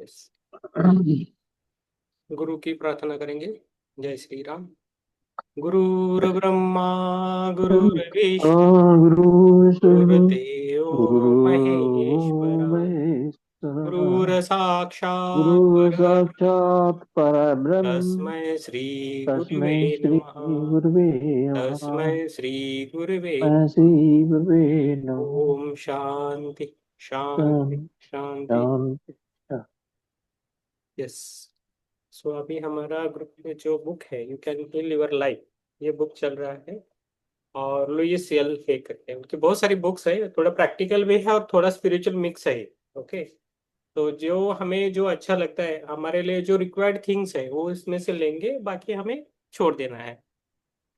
Yes. गुरु की प्रार्थना करेंगे। जय श्री राम। गुरुर्ब्रह्मा गुरुर्विष्णु गुरु विष्णु गुरुदेवो गुरु महेश्वरा महेश्वरा गुरु गुरुर्साक्षात् परब्रह्म साक्षात् परब्रह्म तस्मै श्री गुरुवे तस्मै श्री नमः। गुरुवे तस्मै नमः श्री गुरुवे तस्मै श्री गुरुवे नमः ओम शांति शांति शांति शांति। शांति यस। सो अभी हमारा ग्रुप में जो बुक है you can heal your life, ये बुक चल रहा है। और लुइस एल हे करते हैं, उनकी बहुत सारी बुक्स है, थोड़ा प्रैक्टिकल भी है और थोड़ा स्पिरिचुअल मिक्स है। ओके। तो जो हमें जो अच्छा लगता है, हमारे लिए जो रिक्वायर्ड थिंग्स है वो इसमें से लेंगे, बाकी हमें छोड़ देना है।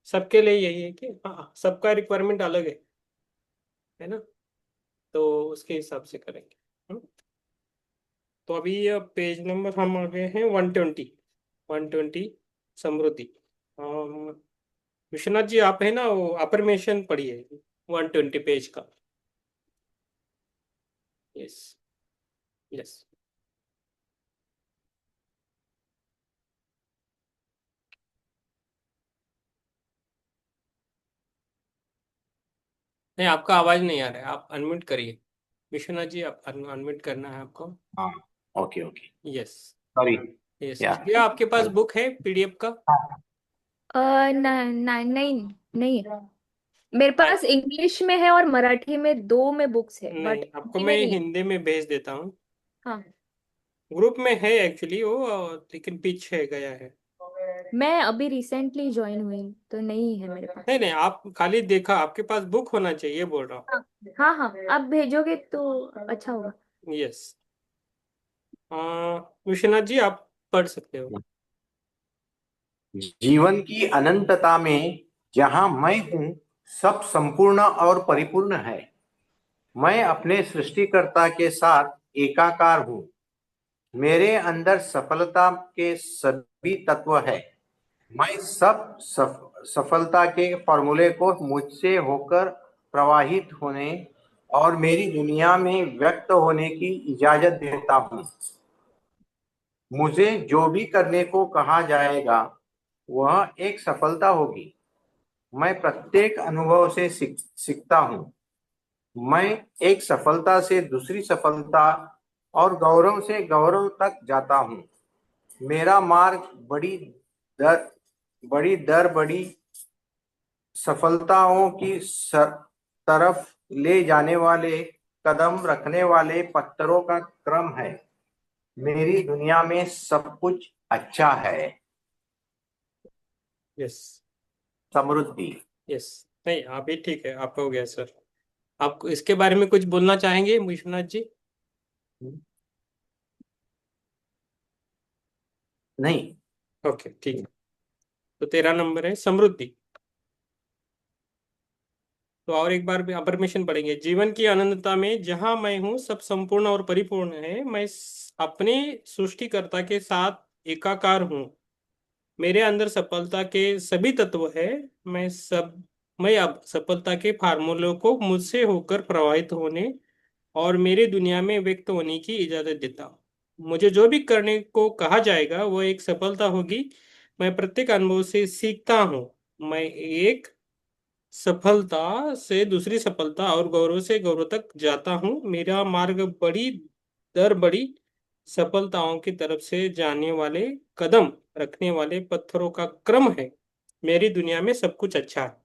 सबके लिए यही है कि हाँ, सबका रिक्वायरमेंट अलग है ना। तो उसके हिसाब से करेंगे। हम्म? तो अभी पेज नंबर हम आ गए हैं 120। 120 समृद्धि। विश्वनाथ जी आप है ना, वो अफर्मेशन पढ़िए 120 पेज का। यस। यस। नहीं, आपका आवाज नहीं आ रहा है, आप अनम्यूट करिए। विश्वनाथ जी आप अनम्यूट करना है आपको। हाँ। Okay okay. Yes. Sorry. Yes, या क्या आपके पास बुक है पीडीएफ का? नहीं नहीं है। मेरे पास इंग्लिश में है और मराठी में, दो में बुक्स है, नहीं, बट आपको हिंदी मैं में नहीं। हिंदी में भेज देता हूँ। हाँ। ग्रुप में है एक्चुअली वो, लेकिन पीछे गया है। मैं अभी रिसेंटली ज्वाइन हुई हूँ, तो नहीं है मेरे पास। नहीं नहीं, आप खाली देखा, आपके पास बुक होना चाहिए बोल रहा हाँ हाँ हाँ, आप भेजोगे तो अच्छा होगा। हूँ। यस। विश्वनाथ जी आप पढ़ सकते हो। जीवन की अनंतता में जहां मैं हूं, सब संपूर्ण और परिपूर्ण है। मैं अपने सृष्टिकर्ता के साथ एकाकार हूं। मेरे अंदर सफलता के सभी तत्व है। मैं सफलता के फॉर्मूले को मुझसे होकर प्रवाहित होने और मेरी दुनिया में व्यक्त होने की इजाजत देता हूं। मुझे जो भी करने को कहा जाएगा वह एक सफलता होगी। मैं प्रत्येक अनुभव से सीखता हूँ। मैं एक सफलता से दूसरी सफलता और गौरव से गौरव तक जाता हूँ। मेरा मार्ग दर बड़ी सफलताओं की तरफ ले जाने वाले कदम रखने वाले पत्थरों का क्रम है। मेरी दुनिया में सब कुछ अच्छा है। यस। समृद्धि। यस। नहीं, आप ही ठीक है, आपका हो गया सर। आप इसके बारे में कुछ बोलना चाहेंगे विश्वनाथ जी? नहीं। ओके ठीक है। तो 13 नंबर है समृद्धि। तो और एक बार परमिशन पढ़ेंगे। जीवन की अनंतता में जहां मैं हूं, सब संपूर्ण और परिपूर्ण है। मैं अपने सृष्टिकर्ता के साथ एकाकार हूं। मेरे अंदर सफलता के सभी तत्व है। मैं अब सफलता के फार्मूलों को मुझसे होकर प्रवाहित होने और मेरे दुनिया में व्यक्त होने की इजाजत देता हूँ। मुझे जो भी करने को कहा जाएगा वो एक सफलता होगी। मैं प्रत्येक अनुभव से सीखता हूँ। मैं एक सफलता से दूसरी सफलता और गौरव से गौरव तक जाता हूँ। मेरा मार्ग बड़ी सफलताओं की तरफ से जाने वाले कदम रखने वाले पत्थरों का क्रम है। मेरी दुनिया में सब कुछ अच्छा है।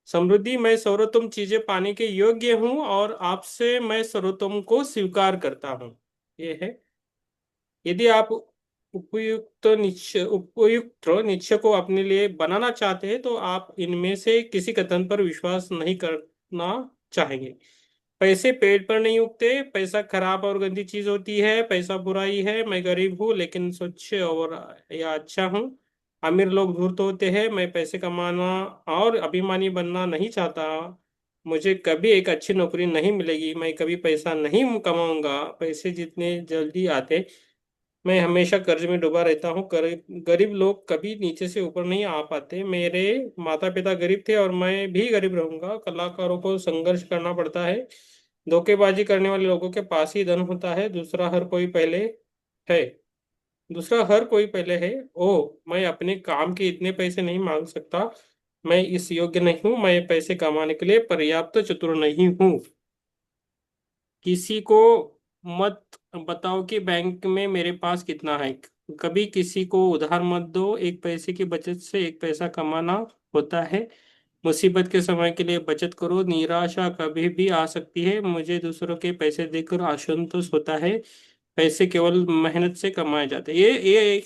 समृद्धि, मैं सर्वोत्तम चीजें पाने के योग्य हूँ और आपसे मैं सर्वोत्तम को स्वीकार करता हूँ। ये है। यदि आप उपयुक्त निश्चय को अपने लिए बनाना चाहते हैं तो आप इनमें से किसी कथन पर विश्वास नहीं करना चाहेंगे। पैसे पेड़ पर नहीं उगते। पैसा खराब और गंदी चीज होती है। पैसा बुराई है। मैं गरीब हूँ लेकिन स्वच्छ और या अच्छा हूँ। अमीर लोग धूर्त होते हैं। मैं पैसे कमाना और अभिमानी बनना नहीं चाहता। मुझे कभी एक अच्छी नौकरी नहीं मिलेगी। मैं कभी पैसा नहीं कमाऊंगा। पैसे जितने जल्दी आते, मैं हमेशा कर्ज में डूबा रहता हूँ। गरीब लोग कभी नीचे से ऊपर नहीं आ पाते। मेरे माता पिता गरीब थे और मैं भी गरीब रहूंगा। कलाकारों को संघर्ष करना पड़ता है। धोखेबाजी करने वाले लोगों के पास ही धन होता है। दूसरा हर कोई पहले है। दूसरा, हर कोई पहले है। ओ, मैं अपने काम के इतने पैसे नहीं मांग सकता, मैं इस योग्य नहीं हूं, मैं पैसे कमाने के लिए पर्याप्त चतुर नहीं हूं। किसी को मत बताओ कि बैंक में मेरे पास कितना है। कभी किसी को उधार मत दो, एक पैसे की बचत से एक पैसा कमाना होता है। मुसीबत के समय के लिए बचत करो, निराशा कभी भी आ सकती है, मुझे दूसरों के पैसे देखकर असंतोष होता है, पैसे केवल मेहनत से कमाए जाते हैं।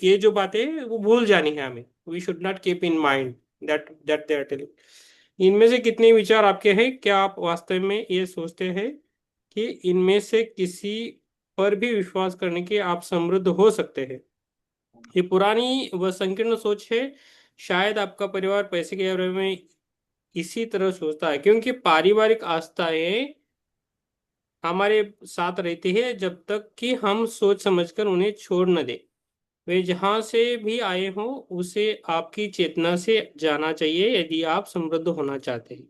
ये जो बातें हैं, वो भूल जानी है हमें। We should not keep in mind that that they are telling. इनमें से कितने विचार आपके हैं? क्या आप वास्तव में ये सोचते हैं कि इनमें से किसी पर भी विश्वास करने के आप समृद्ध हो सकते हैं? ये पुरानी व संकीर्ण सोच है। शायद आपका परिवार पैसे के बारे में इसी तरह सोचता है, क्योंकि पारिवारिक आस्थाएं हमारे साथ रहती है जब तक कि हम सोच समझकर उन्हें छोड़ न दे। वे जहां से भी आए हों, उसे आपकी चेतना से जाना चाहिए यदि आप समृद्ध होना चाहते हैं।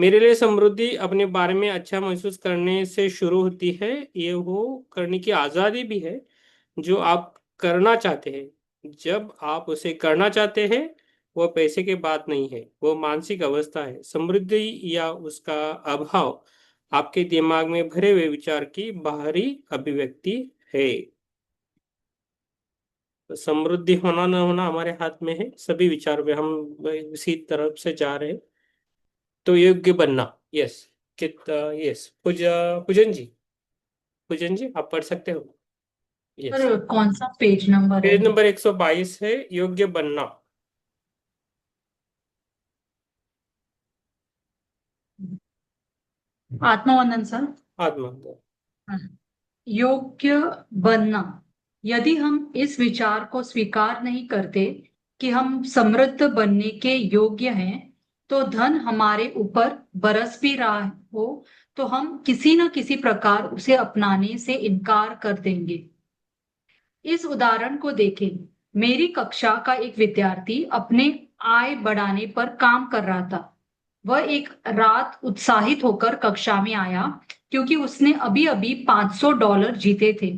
मेरे लिए समृद्धि अपने बारे में अच्छा महसूस करने से शुरू होती है। ये वो करने की आज़ादी भी है जो आप करना चाहते हैं जब आप उसे करना चाहते हैं। वह पैसे की बात नहीं है, वो मानसिक अवस्था है। समृद्धि या उसका अभाव आपके दिमाग में भरे हुए विचार की बाहरी अभिव्यक्ति है। तो समृद्धि होना न होना हमारे हाथ में है। सभी विचार में हम इसी तरफ से जा रहे हैं। तो योग्य बनना। यस, कित यस, पूजन जी, पूजन जी आप पढ़ सकते हो। यस। सर कौन सा पेज नंबर है? पेज नंबर 122 है, योग्य बनना। आत्मवंदन सर। आत्मा। हाँ। योग्य बनना। यदि हम इस विचार को स्वीकार नहीं करते कि हम समृद्ध बनने के योग्य हैं, तो धन हमारे ऊपर बरस भी रहा हो तो हम किसी न किसी प्रकार उसे अपनाने से इनकार कर देंगे। इस उदाहरण को देखें। मेरी कक्षा का एक विद्यार्थी अपने आय बढ़ाने पर काम कर रहा था। वह एक रात उत्साहित होकर कक्षा में आया क्योंकि उसने अभी अभी $500 जीते थे।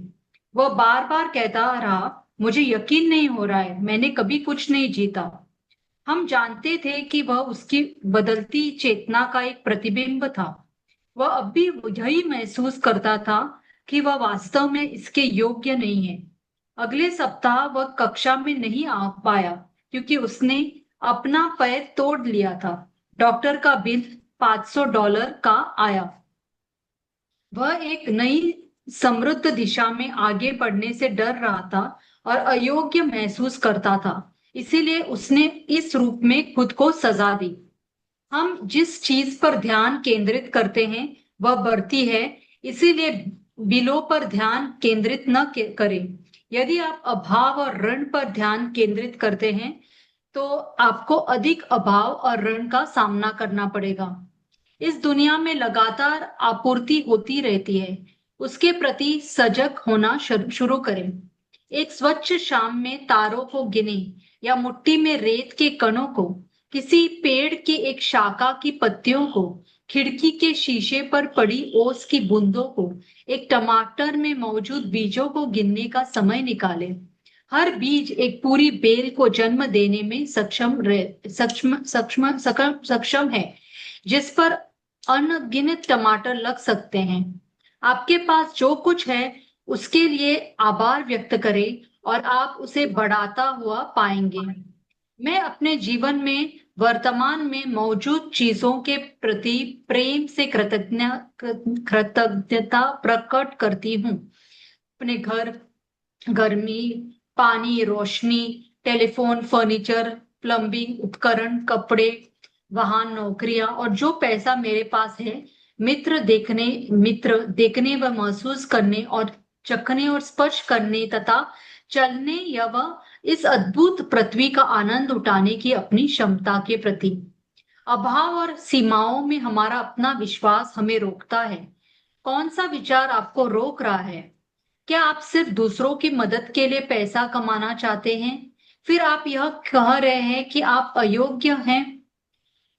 वह बार बार कहता रहा, मुझे यकीन नहीं हो रहा है, मैंने कभी कुछ नहीं जीता। हम जानते थे कि वह उसकी बदलती चेतना का एक प्रतिबिंब था। वह अब भी यही महसूस करता था कि वह वास्तव में इसके योग्य नहीं है। अगले सप्ताह वह कक्षा में नहीं आ पाया क्योंकि उसने अपना पैर तोड़ लिया था। डॉक्टर का बिल $500 का आया। वह एक नई समृद्ध दिशा में आगे बढ़ने से डर रहा था और अयोग्य महसूस करता था। इसीलिए उसने इस रूप में खुद को सजा दी। हम जिस चीज पर ध्यान केंद्रित करते हैं वह बढ़ती है। इसीलिए बिलों पर ध्यान केंद्रित न करें। यदि आप अभाव और ऋण पर ध्यान केंद्रित करते हैं तो आपको अधिक अभाव और ऋण का सामना करना पड़ेगा। इस दुनिया में लगातार आपूर्ति होती रहती है, उसके प्रति सजग होना शुरू करें। एक स्वच्छ शाम में तारों को गिने या मुट्ठी में रेत के कणों को, किसी पेड़ की एक शाखा की पत्तियों को, खिड़की के शीशे पर पड़ी ओस की बूंदों को, एक टमाटर में मौजूद बीजों को गिनने का समय निकालें। हर बीज एक पूरी बेल को जन्म देने में सक्षम है, जिस पर अनगिनत टमाटर लग सकते हैं। आपके पास जो कुछ है उसके लिए आभार व्यक्त करें और आप उसे बढ़ाता हुआ पाएंगे। मैं अपने जीवन में वर्तमान में मौजूद चीजों के प्रति प्रेम से कृतज्ञता प्रकट करती हूँ। अपने घर, गर्मी, पानी, रोशनी, टेलीफोन, फर्नीचर, प्लम्बिंग उपकरण, कपड़े, वाहन, नौकरियां और जो पैसा मेरे पास है। मित्र देखने व महसूस करने और चखने और स्पर्श करने तथा चलने या वह इस अद्भुत पृथ्वी का आनंद उठाने की अपनी क्षमता के प्रति। अभाव और सीमाओं में हमारा अपना विश्वास हमें रोकता है। कौन सा विचार आपको रोक रहा है? क्या आप सिर्फ दूसरों की मदद के लिए पैसा कमाना चाहते हैं? फिर आप यह कह रहे हैं कि आप अयोग्य हैं।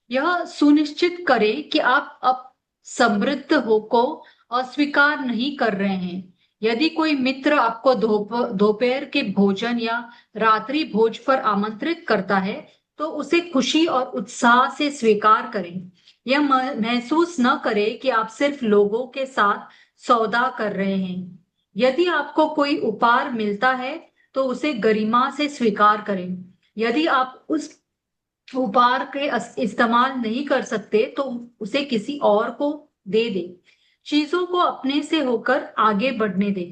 यह सुनिश्चित करें कि आप अब समृद्ध हो को अस्वीकार नहीं कर रहे हैं। यदि कोई मित्र आपको दोपहर के भोजन या रात्रि भोज पर आमंत्रित करता है तो उसे खुशी और उत्साह से स्वीकार करें। यह महसूस न करें कि आप सिर्फ लोगों के साथ सौदा कर रहे हैं। यदि आपको कोई उपहार मिलता है तो उसे गरिमा से स्वीकार करें। यदि आप उस उपहार के इस्तेमाल नहीं कर सकते तो उसे किसी और को दे दे। चीजों को अपने से होकर आगे बढ़ने दे।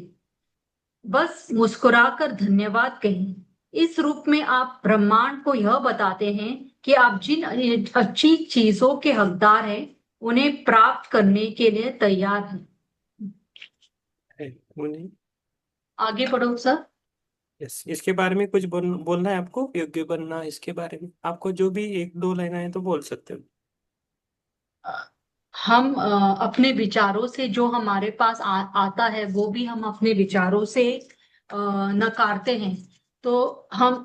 बस मुस्कुराकर धन्यवाद कहें। इस रूप में आप ब्रह्मांड को यह बताते हैं कि आप जिन अच्छी चीजों के हकदार हैं उन्हें प्राप्त करने के लिए तैयार हैं। मुनि, आगे बढ़ो सर। यस, इसके बारे में कुछ बोलना है आपको? योग्य बनना, इसके बारे में आपको जो भी एक दो लाइन है तो बोल सकते हो। हम अपने विचारों से जो हमारे पास आता है वो भी हम अपने विचारों से नकारते हैं। तो हम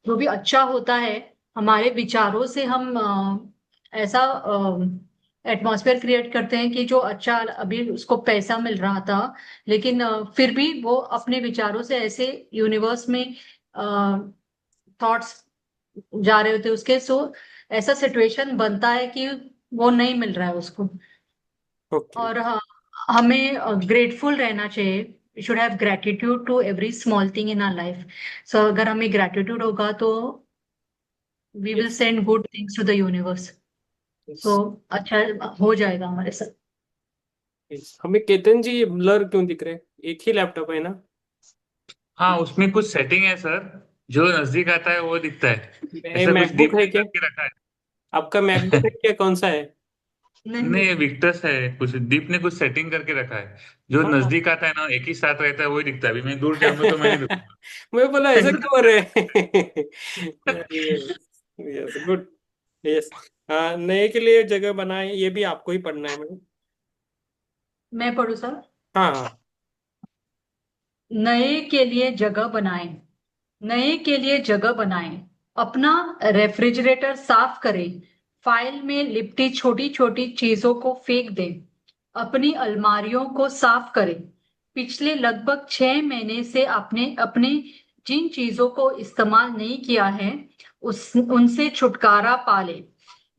जो भी अच्छा होता है हमारे विचारों से हम ऐसा एटमॉस्फेयर क्रिएट करते हैं कि जो अच्छा, अभी उसको पैसा मिल रहा था लेकिन फिर भी वो अपने विचारों से ऐसे यूनिवर्स में थॉट्स जा रहे होते उसके, सो ऐसा सिचुएशन बनता है कि वो नहीं मिल रहा है उसको। ओके। और हाँ, हमें ग्रेटफुल रहना चाहिए। We should have gratitude to every small thing in our life. So अगर हमें ग्रेटिट्यूड होगा तो we will yes, send good things to the universe. Yes, so अच्छा हो जाएगा हमारे साथ। यस। हमें केतन जी ब्लर क्यों दिख रहे हैं? एक ही लैपटॉप है ना? हाँ, उसमें कुछ सेटिंग है सर। जो नजदीक आता है वो दिखता है। ऐसा कुछ मैकबुक है डीप क्या? करके रखा है। आपका मैकबुक है क्या? कौन सा है? नहीं, नहीं, विक्टर्स है। कुछ दीप ने कुछ सेटिंग करके रखा है। जो हाँ। नजदीक आता है ना, एक ही साथ रहता है, वही दिखता है। अभी मैं दूर जाऊंगा तो मैं नहीं दिखूंगा। मैं बोला ऐसा क्यों हो रहा है? Yes, good. यस। हाँ, नए के लिए जगह बनाए, ये भी आपको ही पढ़ना है मैडम। मैं पढ़ू सर। हाँ, हाँ। नए के लिए जगह बनाएं। नए के लिए जगह बनाएं। अपना रेफ्रिजरेटर साफ करें। फाइल में लिपटी छोटी छोटी चीजों को फेंक दें। अपनी अलमारियों को साफ करें। पिछले लगभग 6 महीने से आपने अपने जिन चीजों को इस्तेमाल नहीं किया है उनसे छुटकारा पा लें।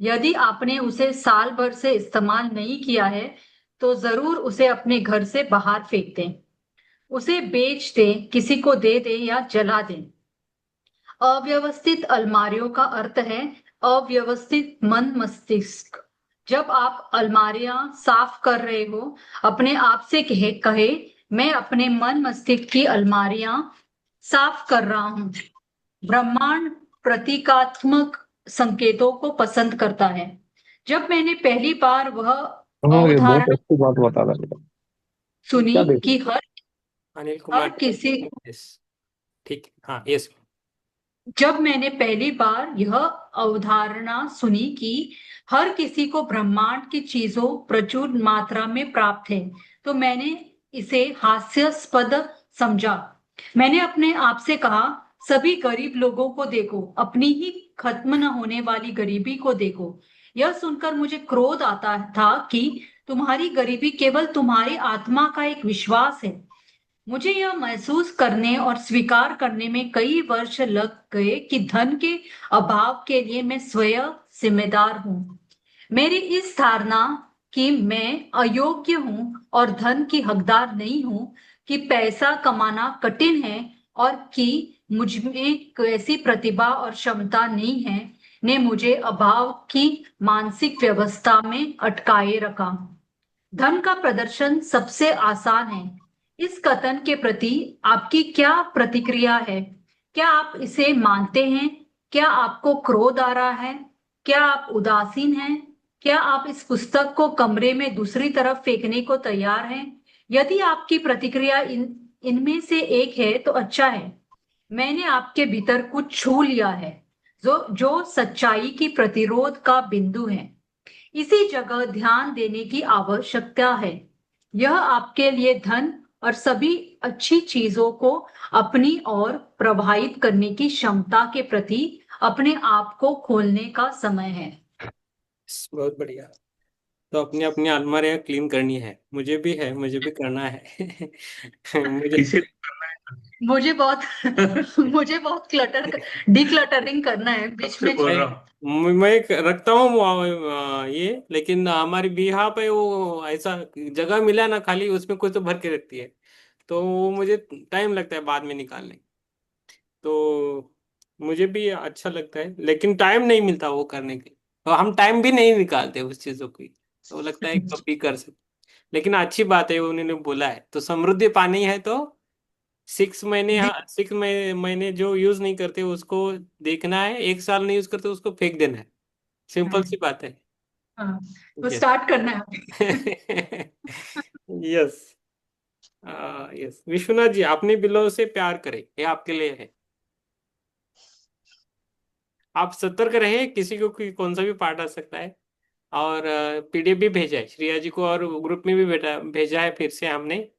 यदि आपने उसे साल भर से इस्तेमाल नहीं किया है तो जरूर उसे अपने घर से बाहर फेंक दें। उसे बेच दें, किसी को दे दें या जला दें। अव्यवस्थित अलमारियों का अर्थ है अव्यवस्थित मन मस्तिष्क। जब आप अलमारियां साफ कर रहे हो अपने आप से कहे मैं अपने मन मस्तिष्क की अलमारियां साफ कर रहा हूं। ब्रह्मांड प्रतीकात्मक संकेतों को पसंद करता है। जब मैंने पहली बार वह हाँ, ये बहुत अवधारणा अच्छी बात बता रहा है। सुनी क्या देख कि हर अनिल हर कुमार। किसी यस, ठीक है। हाँ, यस। जब मैंने पहली बार यह अवधारणा सुनी कि हर किसी को ब्रह्मांड की चीजों प्रचुर मात्रा में प्राप्त है तो मैंने इसे हास्यास्पद समझा। मैंने अपने आप से कहा सभी गरीब लोगों को देखो, अपनी ही खत्म न होने वाली गरीबी को देखो। यह सुनकर मुझे क्रोध आता था कि तुम्हारी गरीबी केवल तुम्हारी आत्मा का एक विश्वास है। मुझे यह महसूस करने और स्वीकार करने में कई वर्ष लग गए कि धन के अभाव के लिए मैं स्वयं जिम्मेदार हूं। मेरी इस धारणा कि मैं अयोग्य हूं और धन की हकदार नहीं हूं, कि पैसा कमाना कठिन है और कि मुझ में ऐसी प्रतिभा और क्षमता नहीं है, ने मुझे अभाव की मानसिक व्यवस्था में अटकाए रखा। धन का प्रदर्शन सबसे आसान है। इस कथन के प्रति आपकी क्या प्रतिक्रिया है? क्या आप इसे मानते हैं? क्या आपको क्रोध आ रहा है? क्या आप उदासीन हैं? क्या आप इस पुस्तक को कमरे में दूसरी तरफ फेंकने को तैयार हैं? यदि आपकी प्रतिक्रिया इनमें से एक है तो अच्छा है। मैंने आपके भीतर कुछ छू लिया है जो सच्चाई की प्रतिरोध का बिंदु है। इसी जगह ध्यान देने की आवश्यकता है। यह आपके लिए धन और सभी अच्छी चीजों को अपनी ओर प्रवाहित करने की क्षमता के प्रति अपने आप को खोलने का समय है। बहुत बढ़िया। तो अपनी अपनी अलमारियाँ क्लीन करनी है, मुझे भी है, मुझे भी करना है। मुझे किसी मुझे बहुत मुझे बहुत डिक्लटरिंग करना है बीच सबसे में। बोल रहा हूँ। मैं रखता हूँ ये, लेकिन हमारी बिहा पे वो ऐसा जगह मिला ना खाली, उसमें कुछ तो भर के रखती है, तो वो मुझे टाइम लगता है बाद में निकालने। तो मुझे भी अच्छा लगता है, लेकिन टाइम नहीं मिलता वो करने के, और हम टाइम भी नहीं निकालते उस चीजों की। तो लगता है कभी कर सकते। लेकिन अच्छी बात है उन्होंने बोला है, तो समृद्धि पानी है तो 6 महीने, दी- 6 महीने जो यूज नहीं करते उसको देखना है, 1 साल नहीं यूज करते उसको फेंक देना है। सिंपल सी हम्म, बात है। हाँ, तो यस। स्टार्ट करना है अभी। यस। यस विश्वनाथ जी, अपने बिलों से प्यार करें, ये आपके लिए है। आप सतर्क रहे, किसी को कौन सा भी पार्ट आ सकता है। और पीडीएफ भी भेजा है श्रेया जी को, और ग्रुप में भी भेजा है फिर से हमने,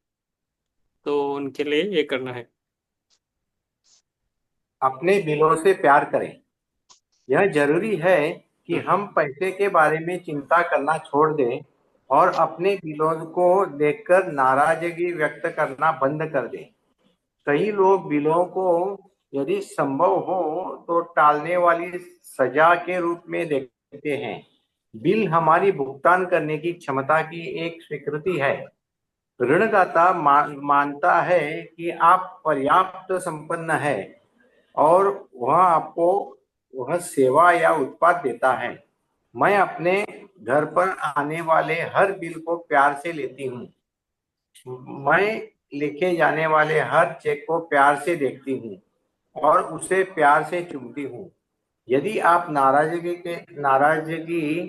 तो उनके लिए ये करना है। अपने बिलों से प्यार करें। यह जरूरी है कि हम्म। हम पैसे के बारे में चिंता करना छोड़ दें और अपने बिलों को देखकर नाराजगी व्यक्त करना बंद कर दें। कई लोग बिलों को यदि संभव हो तो टालने वाली सजा के रूप में देखते हैं। बिल हमारी भुगतान करने की क्षमता की एक स्वीकृति है। ऋणदाता मानता है कि आप पर्याप्त संपन्न है और वह आपको वह सेवा या उत्पाद देता है। मैं अपने घर पर आने वाले हर बिल को प्यार से लेती हूँ। मैं लिखे जाने वाले हर चेक को प्यार से देखती हूँ और उसे प्यार से चुनती हूँ। यदि आप नाराजगी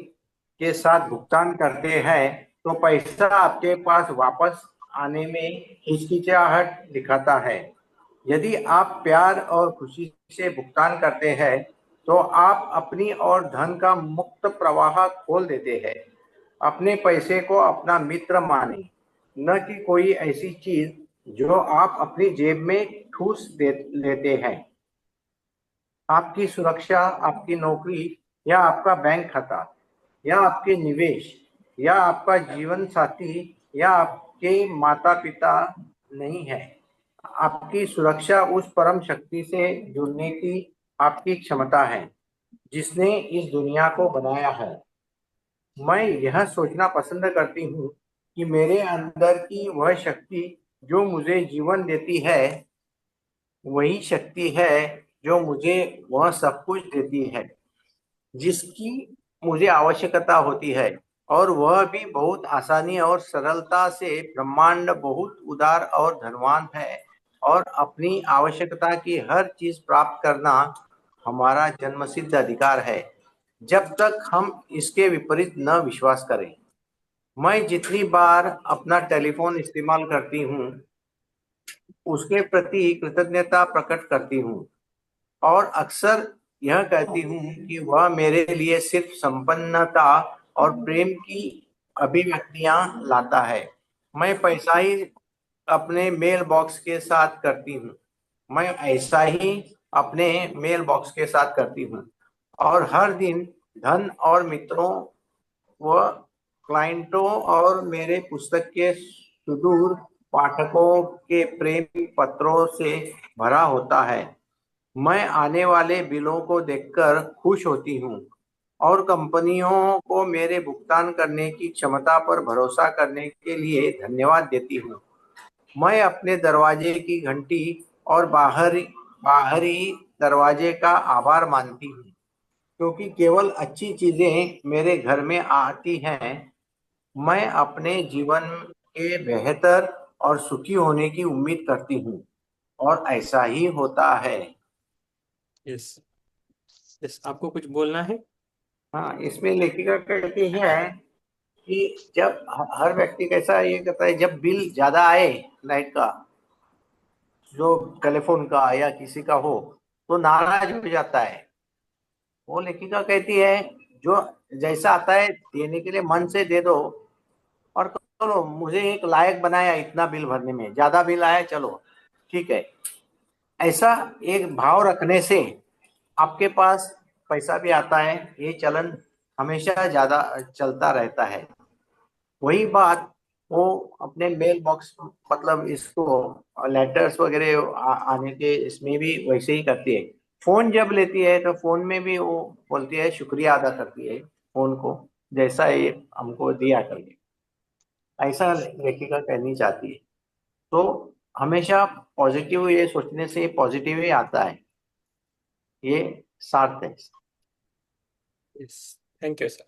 के साथ भुगतान करते हैं तो पैसा आपके पास वापस आने में हिचकिचाहट दिखाता है। यदि आप प्यार और खुशी से भुगतान करते हैं तो आप अपनी और धन का मुक्त प्रवाह खोल देते हैं। अपने पैसे को अपना मित्र माने, न कि कोई ऐसी चीज जो आप अपनी जेब में लेते हैं। आपकी सुरक्षा, आपकी नौकरी या आपका बैंक खाता या आपके निवेश या आपका जीवन साथी या आपके माता पिता नहीं है। आपकी सुरक्षा उस परम शक्ति से जुड़ने की आपकी क्षमता है जिसने इस दुनिया को बनाया है। मैं यह सोचना पसंद करती हूँ कि मेरे अंदर की वह शक्ति जो मुझे जीवन देती है वही शक्ति है जो मुझे वह सब कुछ देती है जिसकी मुझे आवश्यकता होती है, और वह भी बहुत आसानी और सरलता से। ब्रह्मांड बहुत उदार और धनवान है और अपनी आवश्यकता की हर चीज प्राप्त करना हमारा जन्मसिद्ध अधिकार है, जब तक हम इसके विपरीत न विश्वास करें। मैं जितनी बार अपना टेलीफोन इस्तेमाल करती हूँ उसके प्रति कृतज्ञता प्रकट करती हूँ और अक्सर यह कहती हूँ कि वह मेरे लिए सिर्फ संपन्नता और प्रेम की अभिव्यक्तियां लाता है। मैं पैसा ही अपने मेल बॉक्स के साथ करती हूँ मैं ऐसा ही अपने मेल बॉक्स के साथ करती हूँ और हर दिन धन और मित्रों व क्लाइंटों और मेरे पुस्तक के सुदूर पाठकों के प्रेम पत्रों से भरा होता है। मैं आने वाले बिलों को देखकर खुश होती हूँ और कंपनियों को मेरे भुगतान करने की क्षमता पर भरोसा करने के लिए धन्यवाद देती हूँ। मैं अपने दरवाजे की घंटी और बाहरी बाहरी दरवाजे का आभार मानती हूँ क्योंकि केवल अच्छी चीजें मेरे घर में आती हैं। मैं अपने जीवन के बेहतर और सुखी होने की उम्मीद करती हूँ और ऐसा ही होता है। यस। यस, आपको कुछ बोलना है। हाँ, इसमें लेखिका कहती है कि जब हर व्यक्ति कैसा ये कहता है जब बिल ज्यादा आए लाइट का, जो टेलीफोन का या किसी का हो, तो नाराज हो जाता है। वो लेखिका कहती है जो जैसा आता है देने के लिए मन से दे दो और चलो मुझे एक लायक बनाया इतना बिल भरने में, ज्यादा बिल आया चलो ठीक है। ऐसा एक भाव रखने से आपके पास पैसा भी आता है। ये चलन हमेशा ज्यादा चलता रहता है। वही बात वो अपने मेल बॉक्स मतलब इसको लेटर्स वगैरह आने के इसमें भी वैसे ही करती है। फोन जब लेती है तो फोन में भी वो बोलती है, शुक्रिया अदा करती है फोन को, जैसा ये हमको दिया करके, ऐसा लेखिका कहनी चाहती है। तो हमेशा पॉजिटिव ये सोचने से पॉजिटिव ही आता है, ये सार्थ है। Yes, thank you sir.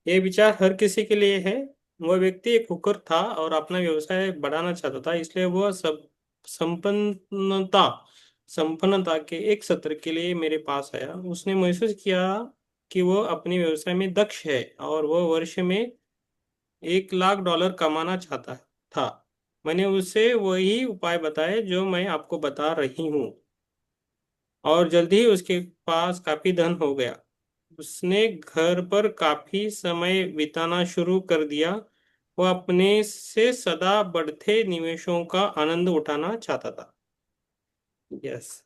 ये विचार हर किसी के लिए है। वह व्यक्ति एक हुकर था और अपना व्यवसाय बढ़ाना चाहता था, इसलिए वह सब संपन्नता संपन्नता के एक सत्र के लिए मेरे पास आया। उसने महसूस किया कि वह अपने व्यवसाय में दक्ष है और वह वर्ष में $1 लाख कमाना चाहता था। मैंने उसे वही उपाय बताए जो मैं आपको बता रही हूँ, और जल्दी ही उसके पास काफी धन हो गया। उसने घर पर काफी समय बिताना शुरू कर दिया। वह अपने से सदा बढ़ते निवेशों का आनंद उठाना चाहता था। Yes,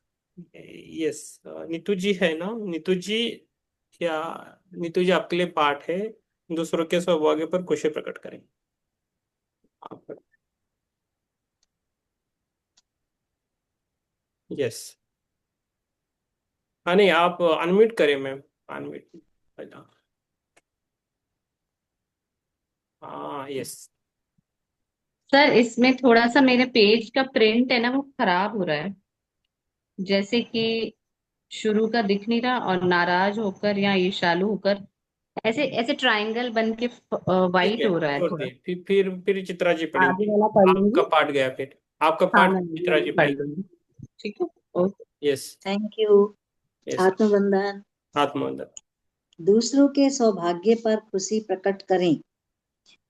yes. नीतू जी है ना? नीतू जी, या नीतू जी आपके लिए पाठ है, दूसरों के सौभाग्य पर खुशी प्रकट करें। आप, यस। हाँ, नहीं, आप अनम्यूट करें मैम, अनम्यूट। हाँ, यस। सर इसमें थोड़ा सा मेरे पेज का प्रिंट है ना वो खराब हो रहा है। जैसे कि शुरू का दिख नहीं रहा और नाराज होकर या ईर्ष्यालु होकर ऐसे ऐसे ट्रायंगल बन के ठीक वाइट है, हो रहा है छोड़ थोड़ा। दिए। फिर चित्रा जी आगे पढ़ेंगी। वाला पढ़ आपका लूंगी। पाठ गया, फिर आपका हाँ पाठ मैं चित्रा जी पढ़ पढ़ेंगी। लूंगी। ठीक है। Okay. Yes, thank you. Yes. आत्मबंधन। आत्मबंधन। दूसरों के सौभाग्य पर खुशी प्रकट करें।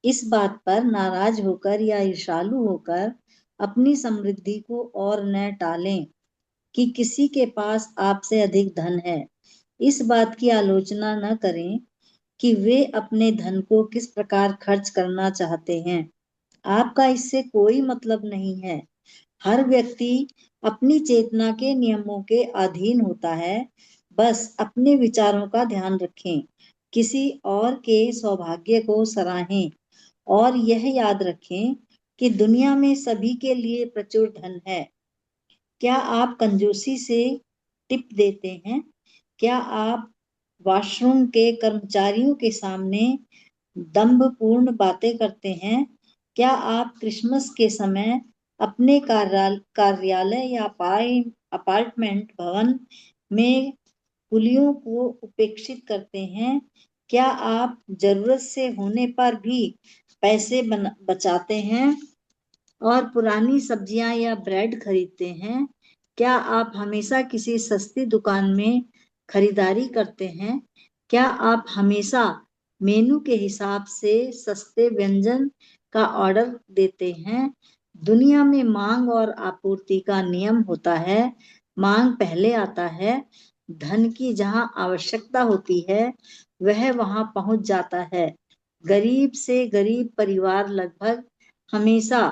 इस बात पर नाराज होकर या ईर्ष्यालु होकर अपनी समृद्धि को और न टालें कि किसी के पास आपसे अधिक धन है। इस बात की आलोचना न करें कि वे अपने धन को किस प्रकार खर्च करना चाहते हैं। आपका इससे कोई मतलब नहीं है। हर व्यक्ति अपनी चेतना के नियमों के अधीन होता है। बस अपने विचारों का ध्यान रखें, किसी और के सौभाग्य को सराहें और यह याद रखें कि दुनिया में सभी के लिए प्रचुर धन है। क्या आप कंजूसी से टिप देते हैं? क्या आप वॉशरूम के कर्मचारियों के सामने दंभपूर्ण बातें करते हैं? क्या आप क्रिसमस के समय अपने कार्यालय या अपार्टमेंट भवन में कुलियों को उपेक्षित करते हैं? क्या आप जरूरत से होने पर भी पैसे बचाते हैं और पुरानी सब्जियां या ब्रेड खरीदते हैं? क्या आप हमेशा किसी सस्ती दुकान में खरीदारी करते हैं? क्या आप हमेशा मेनू के हिसाब से सस्ते व्यंजन का ऑर्डर देते हैं? दुनिया में मांग और आपूर्ति का नियम होता है। मांग पहले आता है। धन की जहां आवश्यकता होती है वह वहां पहुंच जाता है। गरीब से गरीब परिवार लगभग हमेशा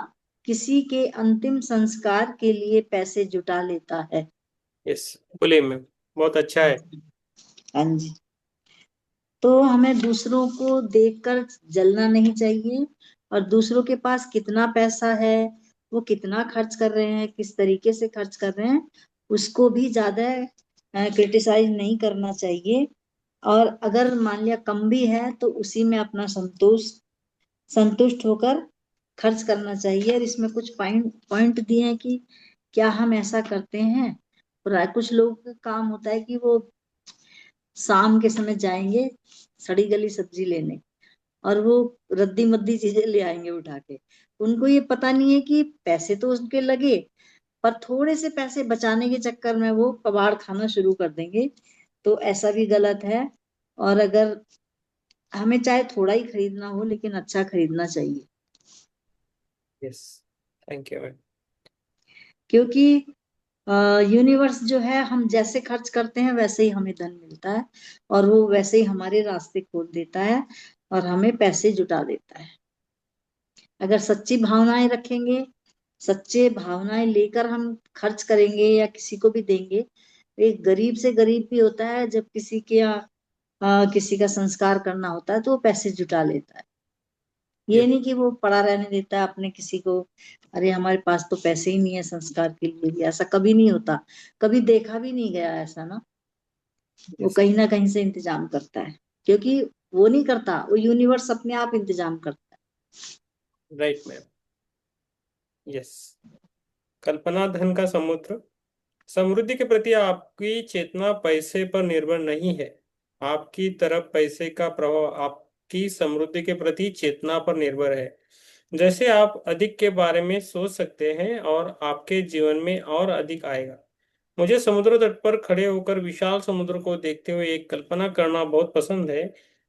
किसी के अंतिम संस्कार के लिए पैसे जुटा लेता है। यस, बोलिए मैम, बहुत अच्छा है। हाँ जी। तो हमें दूसरों को देखकर जलना नहीं चाहिए और दूसरों के पास कितना पैसा है, वो कितना खर्च कर रहे हैं, किस तरीके से खर्च कर रहे हैं, उसको भी ज्यादा क्रिटिसाइज नहीं करना चाहिए। और अगर मान लिया कम भी है तो उसी में अपना संतुष्ट होकर खर्च करना चाहिए। और इसमें कुछ पॉइंट पॉइंट दिए हैं कि क्या हम ऐसा करते हैं। और कुछ लोगों का काम होता है कि वो शाम के समय जाएंगे सड़ी गली सब्जी लेने और वो रद्दी मद्दी चीजें ले आएंगे उठा के। उनको ये पता नहीं है कि पैसे तो उसके लगे, पर थोड़े से पैसे बचाने के चक्कर में वो कबाड़ खाना शुरू कर देंगे। तो ऐसा भी गलत है। और अगर हमें चाहे थोड़ा ही खरीदना हो लेकिन अच्छा खरीदना चाहिए, यस, थैंक यू मैम। क्योंकि यूनिवर्स जो है हम जैसे खर्च करते हैं वैसे ही हमें धन मिलता है और वो वैसे ही हमारे रास्ते खोल देता है और हमें पैसे जुटा देता है। अगर सच्ची भावनाएं रखेंगे, सच्चे भावनाएं लेकर हम खर्च करेंगे या किसी को भी देंगे। एक गरीब से गरीब भी होता है, जब किसी के यहाँ किसी का संस्कार करना होता है तो वो पैसे जुटा लेता है। ये नहीं कि वो पड़ा रहने देता है अपने किसी को, अरे हमारे पास तो पैसे ही नहीं है संस्कार के लिए भी, ऐसा कभी नहीं होता, कभी देखा भी नहीं गया ऐसा ना। वो यस। कहीं ना कहीं से इंतजाम करता है, क्योंकि वो नहीं करता, वो यूनिवर्स अपने आप इंतजाम करता राइट मैम। यस। कल्पना धन का समुद्र। समृद्धि के प्रति आपकी चेतना पैसे पर निर्भर नहीं है। आपकी तरफ पैसे का प्रभाव आपकी समृद्धि के प्रति चेतना पर निर्भर है। जैसे आप अधिक के बारे में सोच सकते हैं और आपके जीवन में और अधिक आएगा। मुझे समुद्र तट पर खड़े होकर विशाल समुद्र को देखते हुए एक कल्पना करना बहुत पसंद है।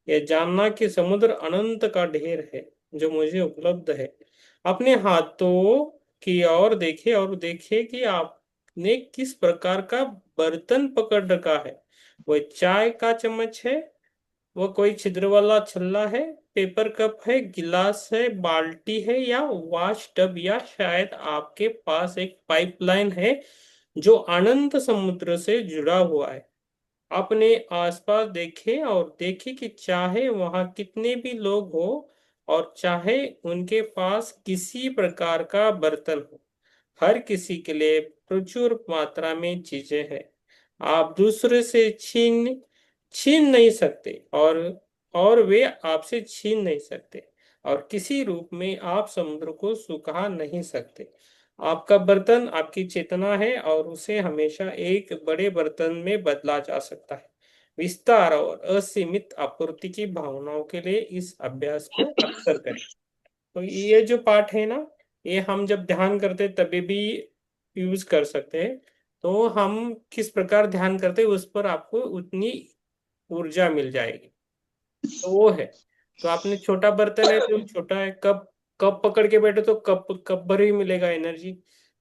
यह जानना कि समुद्र अनंत का ढेर है जो मुझे उपलब्ध है। अपने हाथों की ओर देखे और देखे कि आपने किस प्रकार का बर्तन पकड़ रखा है। वह चाय का चम्मच है, वह कोई छिद्र वाला छल्ला है, पेपर कप है, गिलास है, बाल्टी है या वॉश टब, या शायद आपके पास एक पाइपलाइन है जो अनंत समुद्र से जुड़ा हुआ है। अपने आसपास देखें और देखें कि चाहे वहां कितने भी लोग हो और चाहे उनके पास किसी प्रकार का बर्तन हो, हर किसी के लिए प्रचुर मात्रा में चीजें हैं। आप दूसरे से छीन छीन नहीं सकते और वे आपसे छीन नहीं सकते, और किसी रूप में आप समुद्र को सुखा नहीं सकते। आपका बर्तन आपकी चेतना है और उसे हमेशा एक बड़े बर्तन में बदला जा सकता है। विस्तार और असीमित आपूर्ति की भावनाओं के लिए इस अभ्यास को अक्सर करें। तो ये जो पाठ है ना, ये हम जब ध्यान करते तभी भी यूज कर सकते हैं। तो हम किस प्रकार ध्यान करते हैं उस पर आपको उतनी ऊर्जा मिल जाएगी। तो वो है। तो आपने छोटा बर्तन है तो छोटा है, कप कप पकड़ के बैठे तो कप कप भर ही मिलेगा एनर्जी।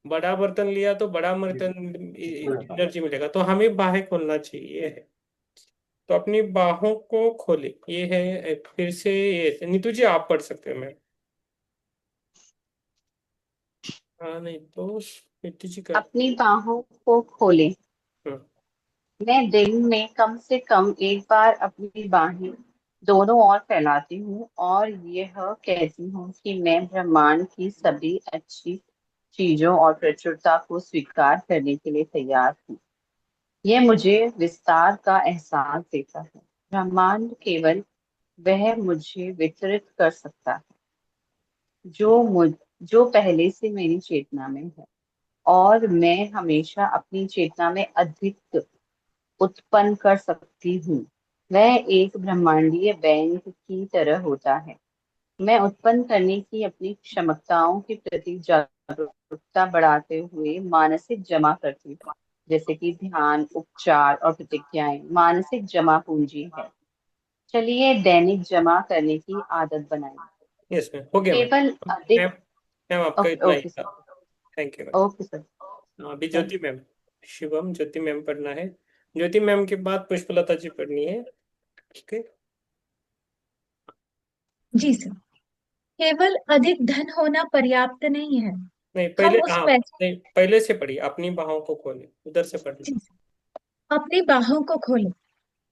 बड़ा बर्तन लिया तो बड़ा बर्तन एनर्जी मिलेगा। तो हमें बाहें खोलना चाहिए है। तो अपनी बाहों को खोले, ये है। फिर से ये नीतू जी आप पढ़ सकते हो मैम। हाँ नहीं तो नीतू जी कर। अपनी बाहों को खोले। हम्म, मैं दिन में कम से कम एक बार अपनी बाहें दोनों ओर फैलाती हूँ और यह कहती हूँ कि मैं ब्रह्मांड की सभी अच्छी चीजों और प्रचुरता को स्वीकार करने के लिए तैयार हूँ। यह मुझे विस्तार का एहसास देता है। ब्रह्मांड केवल वह मुझे वितरित कर सकता है जो पहले से मेरी चेतना में है, और मैं हमेशा अपनी चेतना में अधिक उत्पन्न कर सकती हूँ। वह एक ब्रह्मांडीय बैंक की तरह होता है। मैं उत्पन्न करने की अपनी क्षमताओं के प्रति जागरूकता बढ़ाते हुए मानसिक जमा करती हूँ, जैसे कि ध्यान, उपचार और प्रतिज्ञाएं मानसिक जमा पूंजी है। चलिए दैनिक जमा करने की आदत बनाएं। यस मैम, हो गया मैम। केवल अधिक। मैम मैम आपका ओके इतना ही ओके था। Sir. Thank you ma'am. Okay sir. अभी थैंक ज्योति मैम। शिवम ज्योति मैम पढ़ना है। ज्योति मैम के बाद पुष्पलता जी पढ़नी है। ठीक है। जी सर। केवल अधिक धन होना पर्याप्त नहीं है। नहीं हम पहले, उस हाँ पैसे नहीं पहले से पढ़िए। अपनी बाहों को खोले, उधर से पढ़िए। जी सर। अपनी बाहों को खोले।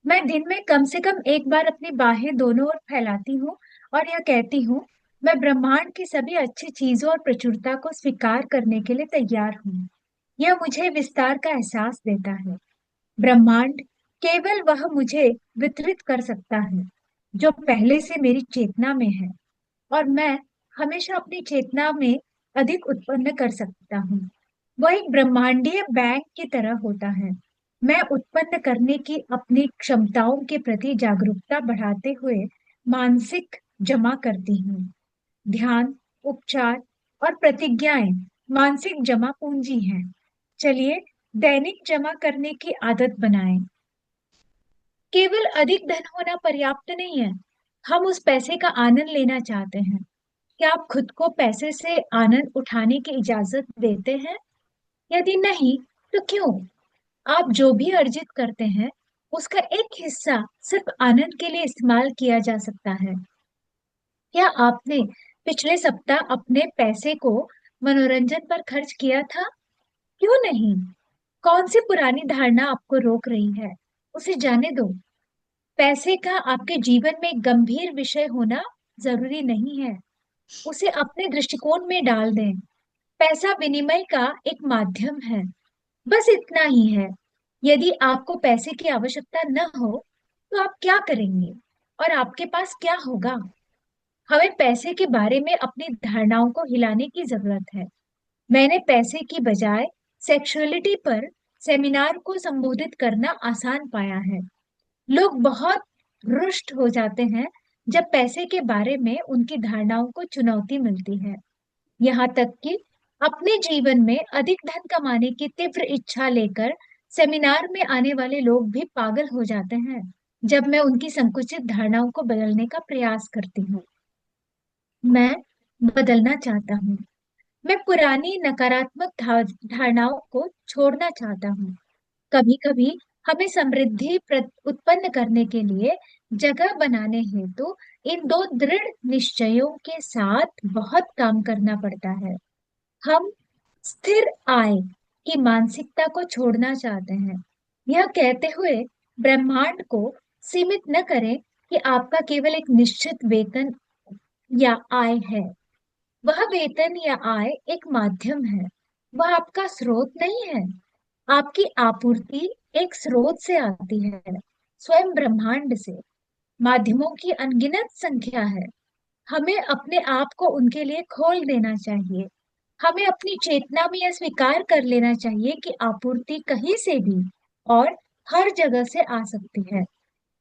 मैं दिन में कम से कम एक बार अपनी बाहें दोनों ओर फैलाती हूँ और यह कहती हूँ, मैं ब्रह्मांड की सभी अच्छी चीजों और प्रचुरता को स्वीकार करने के लिए तैयार हूँ। यह मुझे विस्तार का एहसास देता है। ब्रह्मांड केवल वह मुझे वितरित कर सकता है जो पहले से मेरी चेतना में है, और मैं हमेशा अपनी चेतना में अधिक उत्पन्न कर सकता हूँ। वह एक ब्रह्मांडीय बैंक की तरह होता है। मैं उत्पन्न करने की अपनी क्षमताओं के प्रति जागरूकता बढ़ाते हुए मानसिक जमा करती हूँ। ध्यान, उपचार और प्रतिज्ञाएं मानसिक जमा पूंजी हैं। चलिए दैनिक जमा करने की आदत बनाएं। केवल अधिक धन होना पर्याप्त नहीं है। हम उस पैसे का आनंद लेना चाहते हैं। क्या आप खुद को पैसे से आनंद उठाने की इजाजत देते हैं? यदि नहीं, तो क्यों? आप जो भी अर्जित करते हैं, उसका एक हिस्सा सिर्फ आनंद के लिए इस्तेमाल किया जा सकता है। क्या आपने पिछले सप्ताह अपने पैसे को मनोरंजन पर खर्च किया था? क्यों नहीं? कौन सी पुरानी धारणा आपको रोक रही है? उसे जाने दो। पैसे का आपके जीवन में एक गंभीर विषय होना जरूरी नहीं है। उसे अपने दृष्टिकोण में डाल दें। पैसा विनिमय का एक माध्यम है, बस इतना ही है। यदि आपको पैसे की आवश्यकता न हो तो आप क्या करेंगे और आपके पास क्या होगा? हमें पैसे के बारे में अपनी धारणाओं को हिलाने की जरूरत है। मैंने पैसे की बजाय सेक्सुअलिटी पर सेमिनार को संबोधित करना आसान पाया है। लोग बहुत रुष्ट हो जाते हैं जब पैसे के बारे में उनकी धारणाओं को चुनौती मिलती है। यहाँ तक कि अपने जीवन में अधिक धन कमाने की तीव्र इच्छा लेकर सेमिनार में आने वाले लोग भी पागल हो जाते हैं जब मैं उनकी संकुचित धारणाओं को बदलने का प्रयास करती हूँ। मैं बदलना चाहता हूँ। मैं पुरानी नकारात्मक धारणाओं को छोड़ना चाहता हूँ। कभी कभी हमें समृद्धि उत्पन्न करने के लिए जगह बनाने हेतु इन दो दृढ़ निश्चयों के साथ बहुत काम करना पड़ता है। हम स्थिर आय की मानसिकता को छोड़ना चाहते हैं, यह कहते हुए ब्रह्मांड को सीमित न करें कि आपका केवल एक निश्चित वेतन या आय है। वह वेतन या आय एक माध्यम है, वह आपका स्रोत नहीं है। आपकी आपूर्ति एक स्रोत से आती है, स्वयं ब्रह्मांड से। माध्यमों की अनगिनत संख्या है। हमें अपने आप को उनके लिए खोल देना चाहिए। हमें अपनी चेतना में यह स्वीकार कर लेना चाहिए कि आपूर्ति कहीं से भी और हर जगह से आ सकती है।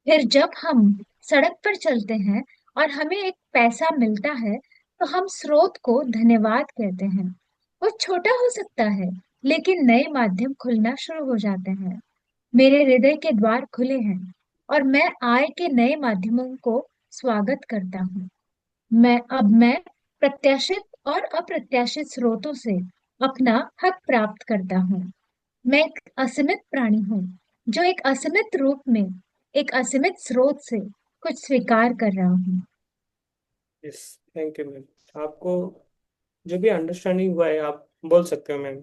फिर जब हम सड़क पर चलते हैं और हमें एक पैसा मिलता है तो हम स्रोत को धन्यवाद कहते हैं। वो छोटा हो सकता है, लेकिन नए माध्यम खुलना शुरू हो जाते हैं। मेरे हृदय के द्वार खुले हैं और मैं आय के नए माध्यमों को स्वागत करता हूँ। मैं प्रत्याशित और अप्रत्याशित स्रोतों से अपना हक प्राप्त करता हूँ। मैं एक असीमित प्राणी हूँ जो एक असीमित रूप में एक असीमित स्रोत से कुछ स्वीकार कर रहा हूँ। Yes, thank you ma'am. आपको जो भी अंडरस्टैंडिंग हुआ है आप बोल सकते हो मैम।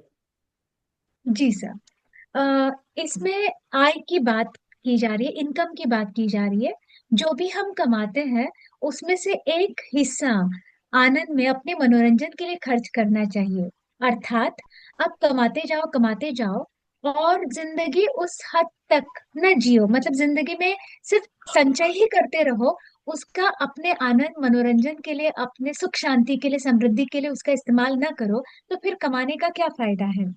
जी सर। इसमें आय की बात की जा रही है, इनकम की बात की जा रही है। जो भी हम कमाते हैं उसमें से एक हिस्सा आनंद में अपने मनोरंजन के लिए खर्च करना चाहिए। अर्थात आप कमाते जाओ और जिंदगी उस हद तक न जियो, मतलब जिंदगी में सिर्फ संचय ही करते रहो। उसका अपने आनंद मनोरंजन के लिए, अपने सुख शांति के लिए, समृद्धि के लिए उसका इस्तेमाल ना करो, तो फिर कमाने का क्या फायदा है?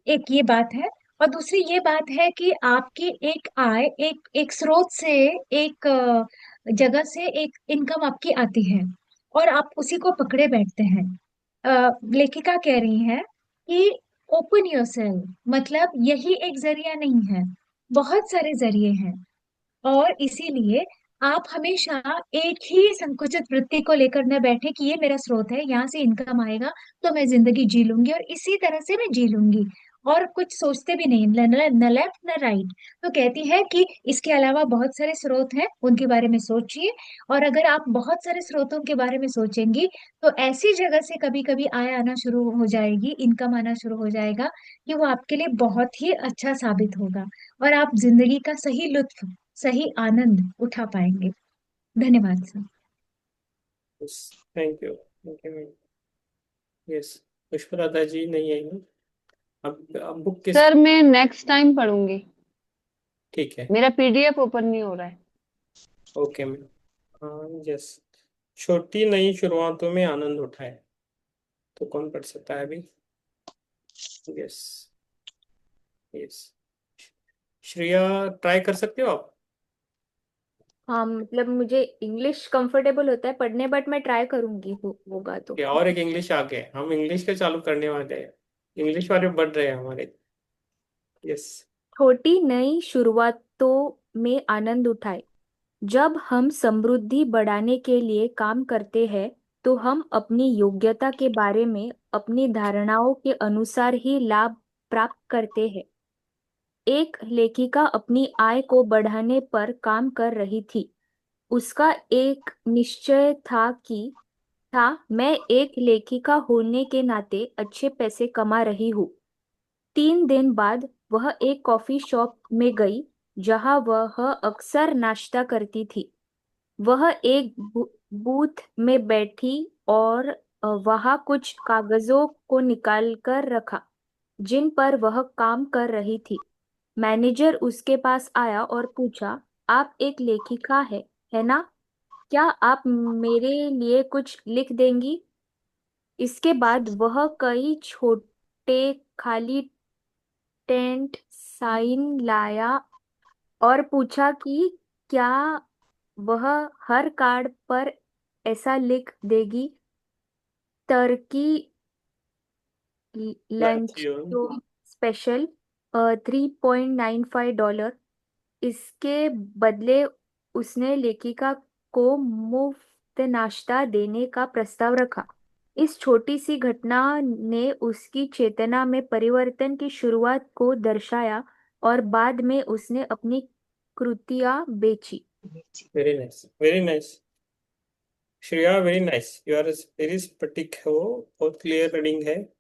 एक ये बात है। और दूसरी ये बात है कि आपकी एक आय एक एक स्रोत से, एक जगह से एक इनकम आपकी आती है और आप उसी को पकड़े बैठते हैं। लेखिका कह रही है कि ओपन योरसेल्फ, मतलब यही एक जरिया नहीं है, बहुत सारे जरिए हैं। और इसीलिए आप हमेशा एक ही संकुचित वृत्ति को लेकर न बैठे कि ये मेरा स्रोत है, यहाँ से इनकम आएगा तो मैं जिंदगी जी लूंगी और इसी तरह से मैं जी लूंगी, और कुछ सोचते भी नहीं, न लेफ्ट न राइट। तो कहती है कि इसके अलावा बहुत सारे स्रोत हैं, उनके बारे में सोचिए। और अगर आप बहुत सारे स्रोतों के बारे में सोचेंगी तो ऐसी जगह से कभी कभी आय आना शुरू हो जाएगी, इनकम आना शुरू हो जाएगा कि वो आपके लिए बहुत ही अच्छा साबित होगा और आप जिंदगी का सही लुत्फ, सही आनंद उठा पाएंगे। धन्यवाद sir. Yes, thank you ma'am. Yes, Pushparadha ji नहीं आई ना। अब बुक किस? सर मैं नेक्स्ट टाइम पढ़ूंगी, ठीक है, मेरा पीडीएफ ओपन नहीं हो रहा है। Okay ma'am. हाँ यस, छोटी नई शुरुआतों में आनंद उठाए, तो कौन पढ़ सकता है अभी? यस, यस, श्रेया ट्राई कर सकते हो आप? हाँ, मतलब मुझे इंग्लिश कंफर्टेबल होता है पढ़ने, बट मैं ट्राई करूंगी, होगा तो। क्या और एक इंग्लिश आ गए, हम इंग्लिश के चालू करने वाले हैं, इंग्लिश वाले बढ़ रहे हैं हमारे। यस, छोटी नई शुरुआतों में आनंद उठाए। जब हम समृद्धि बढ़ाने के लिए काम करते हैं तो हम अपनी योग्यता के बारे में अपनी धारणाओं के अनुसार ही लाभ प्राप्त करते हैं। एक लेखिका अपनी आय को बढ़ाने पर काम कर रही थी। उसका एक निश्चय था मैं एक लेखिका होने के नाते अच्छे पैसे कमा रही हूँ। 3 दिन बाद वह एक कॉफी शॉप में गई जहां वह अक्सर नाश्ता करती थी। वह एक बूथ में बैठी और वहां कुछ कागजों को निकाल कर रखा जिन पर वह काम कर रही थी। मैनेजर उसके पास आया और पूछा, आप एक लेखिका है ना? क्या आप मेरे लिए कुछ लिख देंगी? इसके बाद वह कई छोटे खाली टेंट साइन लाया और पूछा कि क्या वह हर कार्ड पर ऐसा लिख देगी, टर्की लंच लंच तो स्पेशल $3.95। इसके बदले उसने लेखिका को मुफ्त नाश्ता देने का प्रस्ताव रखा। इस छोटी सी घटना ने उसकी चेतना में परिवर्तन की शुरुआत को दर्शाया और बाद में उसने अपनी कृतियां बेची। Very nice, very nice Shreya, very nice. You are very स्फटिक हो, बहुत क्लियर रीडिंग है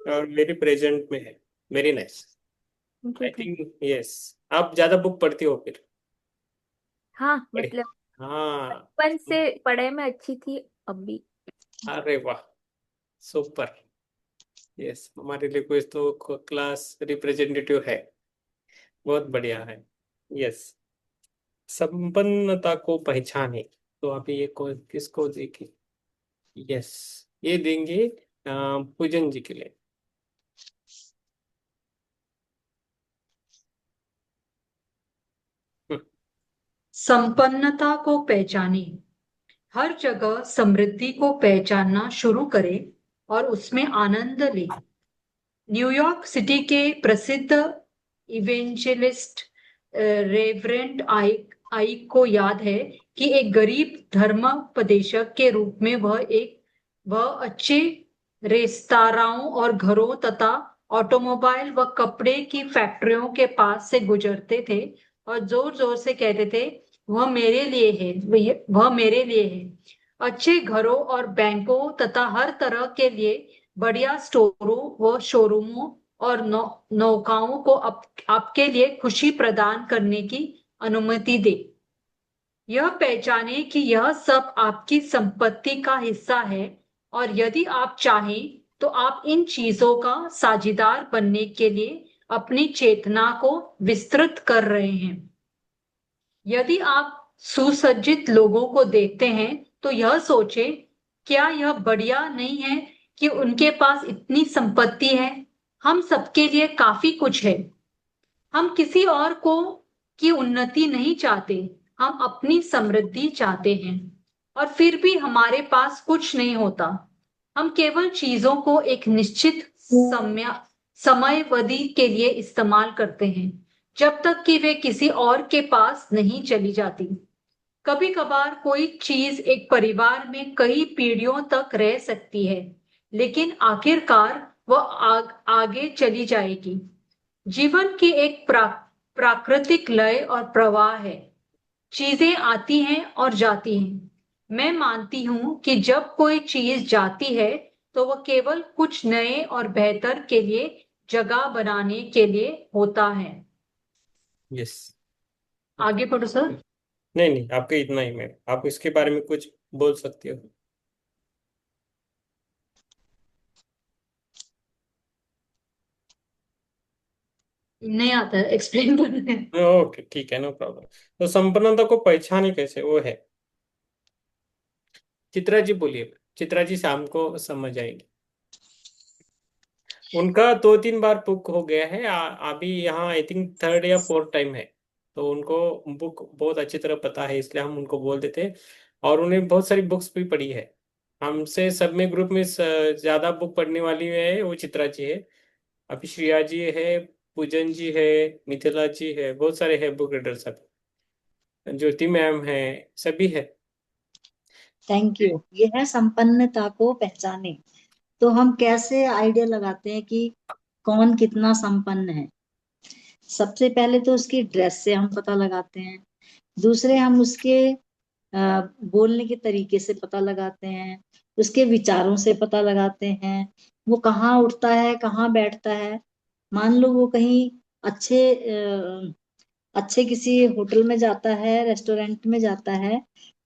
और वेरी प्रेजेंट में है। Very nice. I think yes, आप ज्यादा बुक पढ़ती हो फिर। हाँ, पढ़े, मतलब हाँ। बचपन से पढ़ाई में अच्छी थी, अब भी। अरे वाह, सुपर। यस, हमारे लिए कोई तो क्लास रिप्रेजेंटेटिव है, बहुत बढ़िया है। यस, संपन्नता को पहचाने, तो आप ये किसको देखें? यस, ये देंगे पूजन जी के लिए। संपन्नता को पहचाने। हर जगह समृद्धि को पहचानना शुरू करें और उसमें आनंद लें। न्यूयॉर्क सिटी के प्रसिद्ध इवेंजेलिस्ट रेवरेंड आइक को याद है कि एक गरीब धर्मोपदेशक के रूप में वह अच्छे रेस्तराओं और घरों तथा ऑटोमोबाइल व कपड़े की फैक्ट्रियों के पास से गुजरते थे और जोर जोर से कहते थे, वह मेरे लिए है, वह मेरे लिए है। अच्छे घरों और बैंकों तथा हर तरह के लिए बढ़िया स्टोरों व शोरूमों और नौकाओं को आपके लिए खुशी प्रदान करने की अनुमति दे। यह पहचाने कि यह सब आपकी संपत्ति का हिस्सा है और यदि आप चाहें तो आप इन चीजों का साझीदार बनने के लिए अपनी चेतना को विस्तृत कर रहे हैं। यदि आप सुसज्जित लोगों को देखते हैं तो यह सोचें, क्या यह बढ़िया नहीं है कि उनके पास इतनी संपत्ति है? हम सबके लिए काफी कुछ है। हम किसी और को की उन्नति नहीं चाहते, हम अपनी समृद्धि चाहते हैं और फिर भी हमारे पास कुछ नहीं होता। हम केवल चीजों को एक निश्चित समयावधि के लिए इस्तेमाल करते हैं जब तक कि वे किसी और के पास नहीं चली जाती। कभी कभार कोई चीज एक परिवार में कई पीढ़ियों तक रह सकती है, लेकिन आखिरकार वह आगे चली जाएगी। जीवन की एक प्राकृतिक लय और प्रवाह है। चीजें आती हैं और जाती हैं। मैं मानती हूं कि जब कोई चीज जाती है तो वह केवल कुछ नए और बेहतर के लिए जगह बनाने के लिए होता है। यस, आगे पढ़ो सर। नहीं नहीं, आपके इतना ही मैं, आप इसके बारे में कुछ बोल सकते हो? नहीं आता है, एक्सप्लेन करने। ओके, ठीक है, नो प्रॉब्लम। तो संपन्नता को पहचाने कैसे, वो है। चित्रा जी बोलिए, चित्रा जी शाम को समझ आएगी। उनका 2-3 बार बुक हो गया है, अभी यहाँ आई थिंक थर्ड या फोर्थ टाइम है। तो उनको बुक बहुत अच्छी तरह पता है, इसलिए हम उनको बोल देते। और उन्हें बहुत सारी बुक्स भी पढ़ी है। हमसे सब में ग्रुप में ज्यादा बुक पढ़ने वाली है वो चित्रा जी है। अभी श्रेया जी है, पूजन जी है, मिथिला जी है, बहुत सारे है बुक रीडर सब। ज्योति मैम है, सभी है। Thank you. ये है संपन्नता को पहचाने। तो हम कैसे आइडिया लगाते हैं कि कौन कितना संपन्न है? सबसे पहले तो उसकी ड्रेस से हम पता लगाते हैं। दूसरे हम उसके बोलने के तरीके से पता लगाते हैं। उसके विचारों से पता लगाते हैं। वो कहाँ उठता है, कहाँ बैठता है। मान लो वो कहीं अच्छे किसी होटल में जाता है, रेस्टोरेंट में जाता है,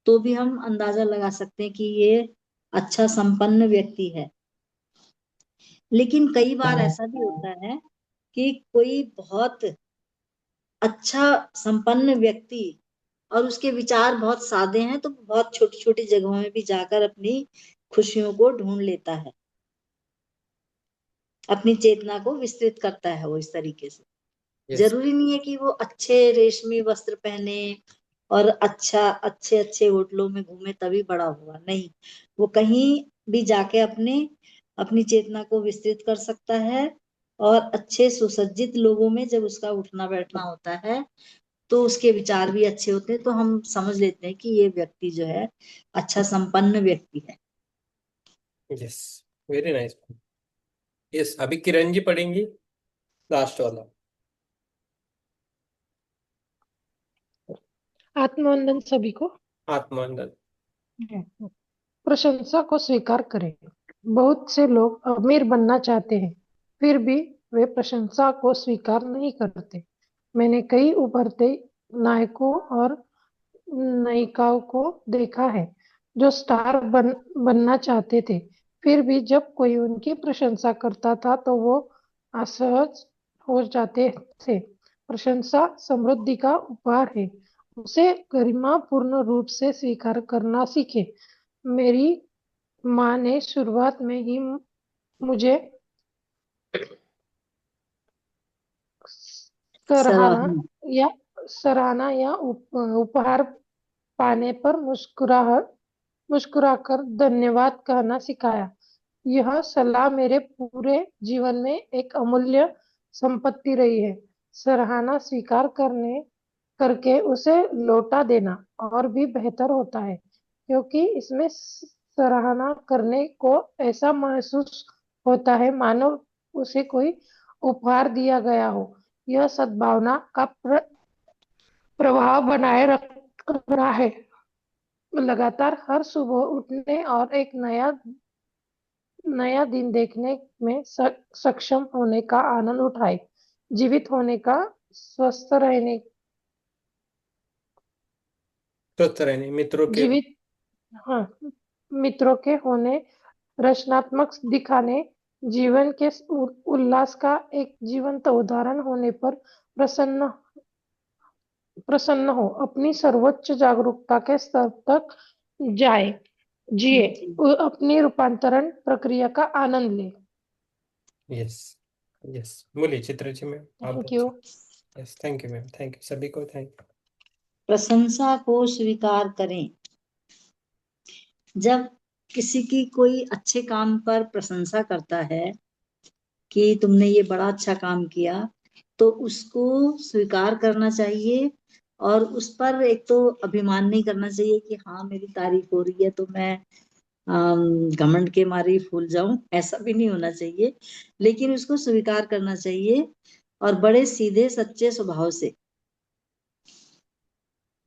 तो भी हम अंदाजा लगा सकते हैं कि ये अच्छा संपन्न व्यक्ति है। लेकिन कई बार ऐसा भी होता है कि कोई बहुत अच्छा संपन्न व्यक्ति और उसके विचार बहुत सादे हैं, तो बहुत छोटी छोटी जगहों में भी जाकर अपनी खुशियों को ढूंढ लेता है, अपनी चेतना को विस्तृत करता है वो इस तरीके से। यस जरूरी नहीं है कि वो अच्छे रेशमी वस्त्र पहने और अच्छे अच्छे होटलों में घूमे तभी बड़ा हुआ, नहीं। वो कहीं भी जाके अपनी चेतना को विस्तृत कर सकता है, और अच्छे सुसज्जित लोगों में जब उसका उठना बैठना होता है तो उसके विचार भी अच्छे होते हैं, तो हम समझ लेते हैं कि ये व्यक्ति जो है अच्छा संपन्न व्यक्ति है। Yes, very nice. यस, अभी किरण जी पढ़ेंगी लास्ट वाला। आत्मवंदन सभी को। आत्मवंदन। प्रशंसा को स्वीकार करें। बहुत से लोग अमीर बनना चाहते हैं, फिर भी वे प्रशंसा को स्वीकार नहीं करते। मैंने कई उभरते नायकों और नायिकाओं को देखा है जो स्टार बनना चाहते थे, फिर भी जब कोई उनकी प्रशंसा करता था तो वो असहज हो जाते थे। प्रशंसा समृद्धि का उपहार है, उसे गरिमापूर्ण रूप से स्वीकार करना सीखें। मेरी माँ ने शुरुआत में ही मुझे सराहना सराहना। या उपहार पाने पर मुस्कुराकर धन्यवाद कहना सिखाया। यह सलाह मेरे पूरे जीवन में एक अमूल्य संपत्ति रही है। सराहना स्वीकार करके उसे लौटा देना और भी बेहतर होता है, क्योंकि इसमें सराहना करने को ऐसा महसूस होता है मानो उसे कोई उपहार दिया गया हो। यह सद्भावना का प्रभाव बनाए रख रहा है। लगातार हर सुबह उठने और एक नया दिन देखने में सक्षम होने का आनंद उठाए। जीवित होने का, स्वस्थ रहने, स्वस्थ रहने, मित्रों के। जीवित हाँ, मित्रों के होने, रचनात्मक दिखाने, जीवन के उल्लास का एक जीवंत उदाहरण होने पर प्रसन्न हो, अपनी सर्वोच्च जागरूकता के स्तर तक जाए, जिए, अपनी रूपांतरण प्रक्रिया का आनंद ले। यस यस, बोलिए चित्र जी मैम, आप थैंक यू। बोलिए। Yes, thank you ma'am, thank you सभी को, थैंक यू। प्रशंसा को स्वीकार करें। जब किसी की कोई अच्छे काम पर प्रशंसा करता है कि तुमने ये बड़ा अच्छा काम किया, तो उसको स्वीकार करना चाहिए, और उस पर एक तो अभिमान नहीं करना चाहिए कि हाँ मेरी तारीफ हो रही है तो मैं घमंड के मारे ही फूल जाऊं, ऐसा भी नहीं होना चाहिए। लेकिन उसको स्वीकार करना चाहिए, और बड़े सीधे सच्चे स्वभाव से।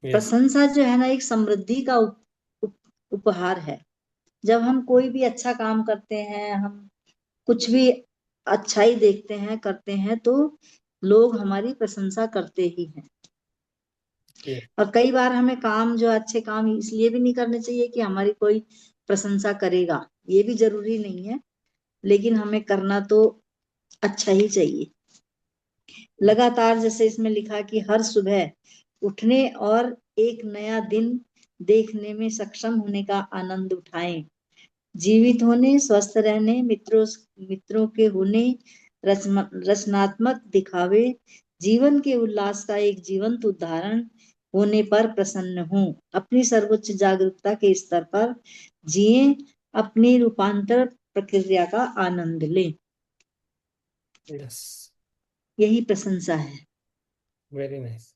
यस प्रशंसा जो है ना, एक समृद्धि का उपहार है। जब हम कोई भी अच्छा काम करते हैं, हम कुछ भी अच्छाई देखते हैं, करते हैं, तो लोग हमारी प्रशंसा करते ही हैं। यस और कई बार हमें काम जो अच्छे काम इसलिए भी नहीं करने चाहिए कि हमारी कोई प्रशंसा करेगा, ये भी जरूरी नहीं है, लेकिन हमें करना तो अच्छा ही चाहिए। लगातार जैसे इसमें लिखा कि हर सुबह उठने और एक नया दिन देखने में सक्षम होने का आनंद उठाएं। जीवित होने, स्वस्थ रहने, मित्रों के होने, रचनात्मक दिखावे, जीवन के उल्लास का एक जीवंत उदाहरण होने पर प्रसन्न हूँ। अपनी सर्वोच्च जागरूकता के स्तर पर जिए, अपनी रूपांतर प्रक्रिया का आनंद लें। यस, यही प्रशंसा है। Very nice.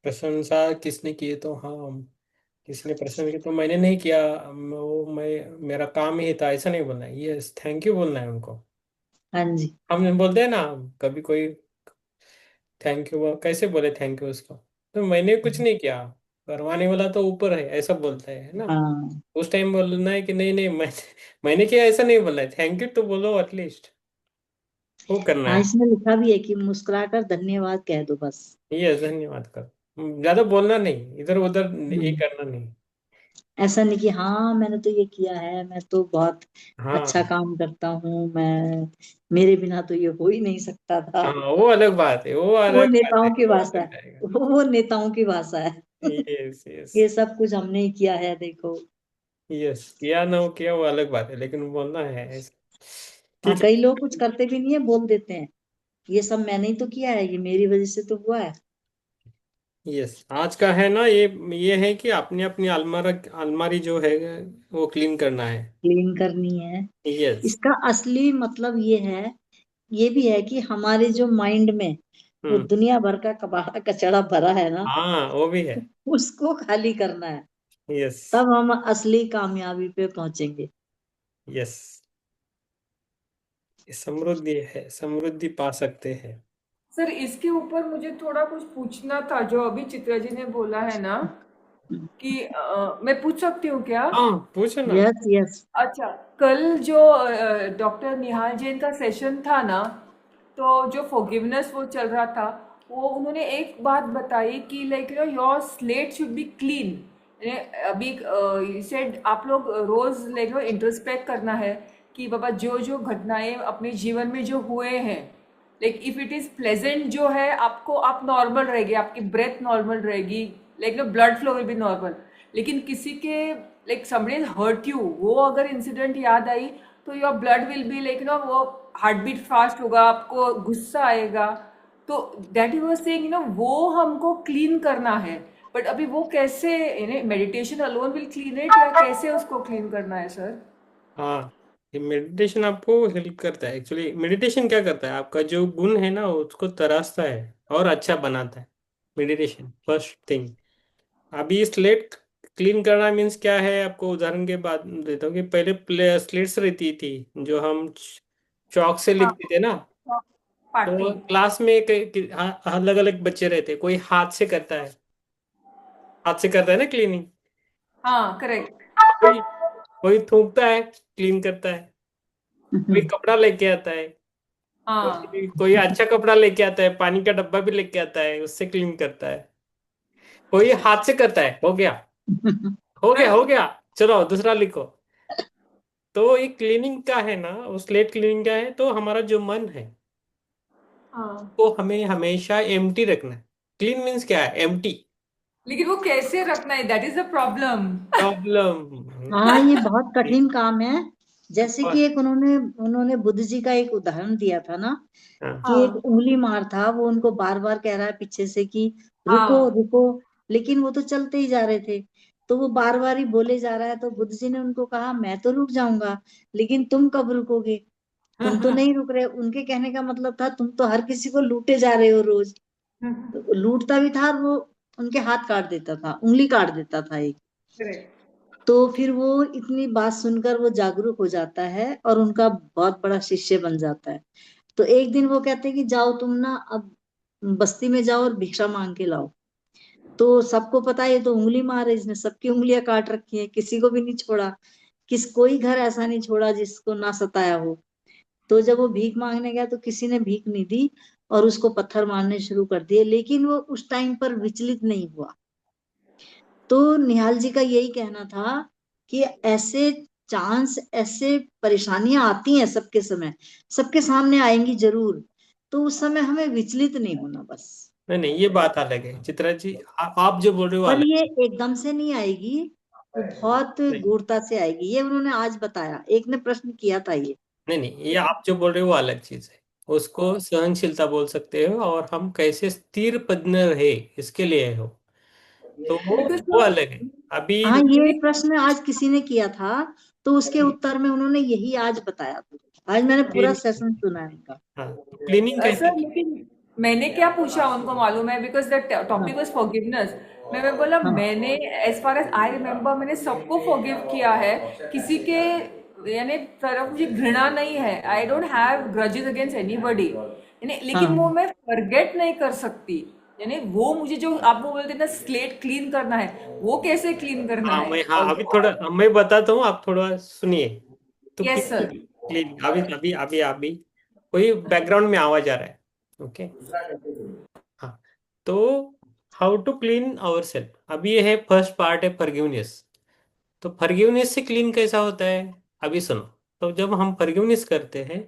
प्रशंसा किसने की है, तो हाँ, किसने प्रशंसा की तो मैंने नहीं किया, मैं मेरा काम ही था, ऐसा नहीं बोलना है। यस, थैंक यू बोलना है उनको। हाँ जी। हम बोलते हैं ना, कभी कोई थैंक यू, कैसे बोले थैंक यू उसको, तो मैंने कुछ नहीं किया, करवाने वाला तो ऊपर है, ऐसा बोलता है ना। हाँ उस टाइम बोलना है कि नहीं नहीं, मैंने किया, ऐसा नहीं बोलना है, थैंक यू तो बोलो एटलीस्ट, वो करना हाँ, है। इसमें लिखा भी है कि मुस्कुराकर धन्यवाद कह दो बस। यस, धन्यवाद कर, ज्यादा बोलना नहीं, इधर उधर ये हम्म। करना नहीं। ऐसा नहीं कि हाँ मैंने तो ये किया है, मैं तो बहुत अच्छा हाँ काम करता हूँ, मैं मेरे बिना तो ये हो ही नहीं सकता था। हाँ, वो अलग बात है, वो वो अलग बात है, नेताओं की वो भाषा अलग है। आएगा। वो नेताओं की भाषा है। Yes yes. ये सब कुछ हमने ही किया है, देखो। यस, किया ना हो किया वो अलग बात है, लेकिन बोलना है ऐसा। हाँ, ठीक है। कई लोग कुछ करते भी नहीं है, बोल देते हैं ये सब मैंने ही तो किया है, ये मेरी वजह से तो हुआ है। यस, आज का है ना ये है कि अपनी अपनी अलमारी जो है वो क्लीन करना है। क्लीन करनी है। यस। इसका असली मतलब ये है, ये भी है कि हमारे जो माइंड में वो हम्म। दुनिया भर का कबाड़ा कचड़ा भरा है ना, हाँ, वो भी है। उसको खाली करना है। यस तब हम असली कामयाबी पे पहुंचेंगे। यस, समृद्धि है, समृद्धि पा सकते हैं। सर इसके ऊपर मुझे थोड़ा कुछ पूछना था, जो अभी चित्रा जी ने बोला है ना कि मैं पूछ सकती हूँ क्या? हाँ, पूछो ना। Yes yes. अच्छा, कल जो डॉक्टर निहाल जैन का सेशन था ना, तो जो फॉरगिवनेस वो चल रहा था, वो उन्होंने एक बात बताई कि like your slate should be clean. अभी सेड आप लोग रोज लाइक इंट्रोस्पेक्ट करना है कि बाबा जो जो घटनाएं अपने जीवन में जो हुए हैं, like if it is pleasant जो है आपको, आप नॉर्मल रहेगी, आपकी ब्रेथ नॉर्मल रहेगी, like blood flow will be normal. लेकिन किसी के लाइक समबडी हर्ट यू, वो अगर इंसिडेंट याद आई तो your blood will be like वो हार्ट बीट फास्ट होगा, आपको गुस्सा आएगा। तो दैट यू वाज सेइंग वो हमको क्लीन करना है। बट अभी वो कैसे, meditation alone will clean it, या कैसे उसको क्लीन करना है सर? हाँ, ये मेडिटेशन आपको हेल्प करता है। एक्चुअली मेडिटेशन क्या करता है, आपका जो गुण है ना उसको तराशता है और अच्छा बनाता है। Meditation first thing. अभी स्लेट क्लीन करना मीन्स क्या है, आपको उदाहरण के बाद देता हूँ कि पहले स्लेट्स रहती थी जो हम चौक से हाँ, लिखते थे ना। पाटी। तो क्लास में अलग अलग बच्चे रहते, कोई हाथ से करता है, हाथ से करता है ना क्लीनिंग। हाँ, करेक्ट। कोई कोई थूकता है, क्लीन करता है। कोई कपड़ा लेके आता है, हाँ। कोई अच्छा कपड़ा लेके आता है, पानी का डब्बा भी लेके आता है, उससे क्लीन करता है। कोई हाथ से करता है, हो गया हो गया हो गया, चलो दूसरा लिखो। तो ये क्लीनिंग का है ना, वो स्लेट क्लीनिंग का है, तो हमारा जो मन है हाँ, वो हमें हमेशा एम्प्टी रखना है। क्लीन मीन्स क्या है, एम्प्टी। लेकिन वो कैसे रखना है, that is the problem. Problem. हाँ, ये बहुत कठिन काम है। जैसे कि एक उन्होंने उन्होंने बुद्ध जी का एक उदाहरण दिया था ना, हाँ कि एक हाँ, उंगली मार था, वो उनको बार बार कह रहा है पीछे से कि रुको हाँ। रुको, लेकिन वो तो चलते ही जा रहे थे। तो वो बार बार ही बोले जा रहा है, तो बुद्ध जी ने उनको कहा मैं तो रुक जाऊंगा, लेकिन तुम कब रुकोगे? तुम तो नहीं रुक रहे। उनके कहने का मतलब था तुम तो हर किसी को लूटे जा रहे हो रोज। तो वो लूटता भी था, और वो उनके हाथ काट देता था, उंगली काट देता था एक। करेक्ट। तो फिर वो इतनी बात सुनकर वो जागरूक हो जाता है और उनका बहुत बड़ा शिष्य बन जाता है। तो एक दिन वो कहते हैं कि जाओ तुम ना अब बस्ती में जाओ और भिक्षा मांग के लाओ। तो सबको पता है ये तो उंगली मार है, इसने सबकी उंगलियां काट रखी है, किसी को भी नहीं छोड़ा। कोई घर ऐसा नहीं छोड़ा जिसको ना सताया हो। तो जब वो भीख मांगने गया तो किसी ने भीख नहीं दी, और उसको पत्थर मारने शुरू कर दिए, लेकिन वो उस टाइम पर विचलित नहीं हुआ। तो निहाल जी का यही कहना था कि ऐसे चांस, ऐसे परेशानियां आती हैं सबके समय, सबके सामने आएंगी जरूर। तो उस समय हमें विचलित नहीं होना बस। नहीं नहीं, ये बात अलग है चित्रा जी, आप जो बोल रहे हो वो पर अलग ये एकदम से नहीं आएगी, वो बहुत है। गूढ़ता से आएगी। ये उन्होंने आज बताया, एक ने प्रश्न किया था ये। नहीं नहीं, ये आप जो बोल रहे हो वो अलग चीज है। उसको सहनशीलता बोल सकते हो, और हम कैसे स्थिर प्रज्ञ रहे इसके लिए हो, तो वो बिकॉज अलग है। अभी हाँ, ये प्रश्न आज किसी ने किया था, तो उसके उत्तर में उन्होंने यही आज बताया था। आज मैंने पूरा क्लीन, सेशन सुना है इनका। हाँ, क्लीनिंग कैसे सर की? लेकिन मैंने क्या पूछा उनको मालूम है, बिकॉज द हाँ टॉपिक वाज फॉरगिवनेस। मैं बोला हाँ मैंने, as far as I remember, मैंने सबको फॉरगिव किया है। किसी के यानी तरफ मुझे घृणा नहीं है, I don't have grudges against anybody, यानी लेकिन वो हाँ। मैं फॉरगेट नहीं कर सकती। यानी वो मुझे जो आप वो बोलते हैं ना स्लेट क्लीन करना है, वो कैसे क्लीन करना हाँ, है? मैं, हाँ, और अभी थोड़ा मैं बताता हूँ, आप थोड़ा सुनिए। तो यस सर। क्लीन, अभी अभी अभी अभी कोई बैकग्राउंड में आवाज आ रहा है। ओके। हाँ, तो how to clean our self, अभी ये है फर्स्ट पार्ट है फॉरगिवनेस। तो फॉरगिवनेस से क्लीन कैसा होता है? अभी सुनो। तो जब हम फॉरगिवनेस करते हैं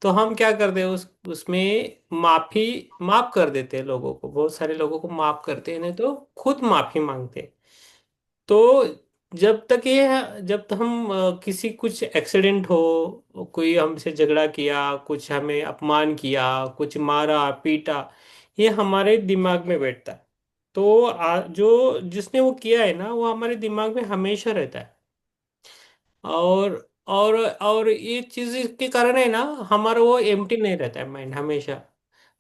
तो हम क्या करते हैं, उसमें माफ कर देते हैं लोगों को, बहुत सारे लोगों को माफ करते हैं, नहीं तो खुद माफी मांगते हैं। तो जब तक हम किसी कुछ एक्सीडेंट हो, कोई हमसे झगड़ा किया, कुछ हमें अपमान किया, कुछ मारा पीटा, ये हमारे दिमाग में बैठता है। तो जो जिसने वो किया है ना, वो हमारे दिमाग में हमेशा रहता है। और ये चीज के कारण है ना, हमारा वो एम्प्टी नहीं रहता है माइंड हमेशा।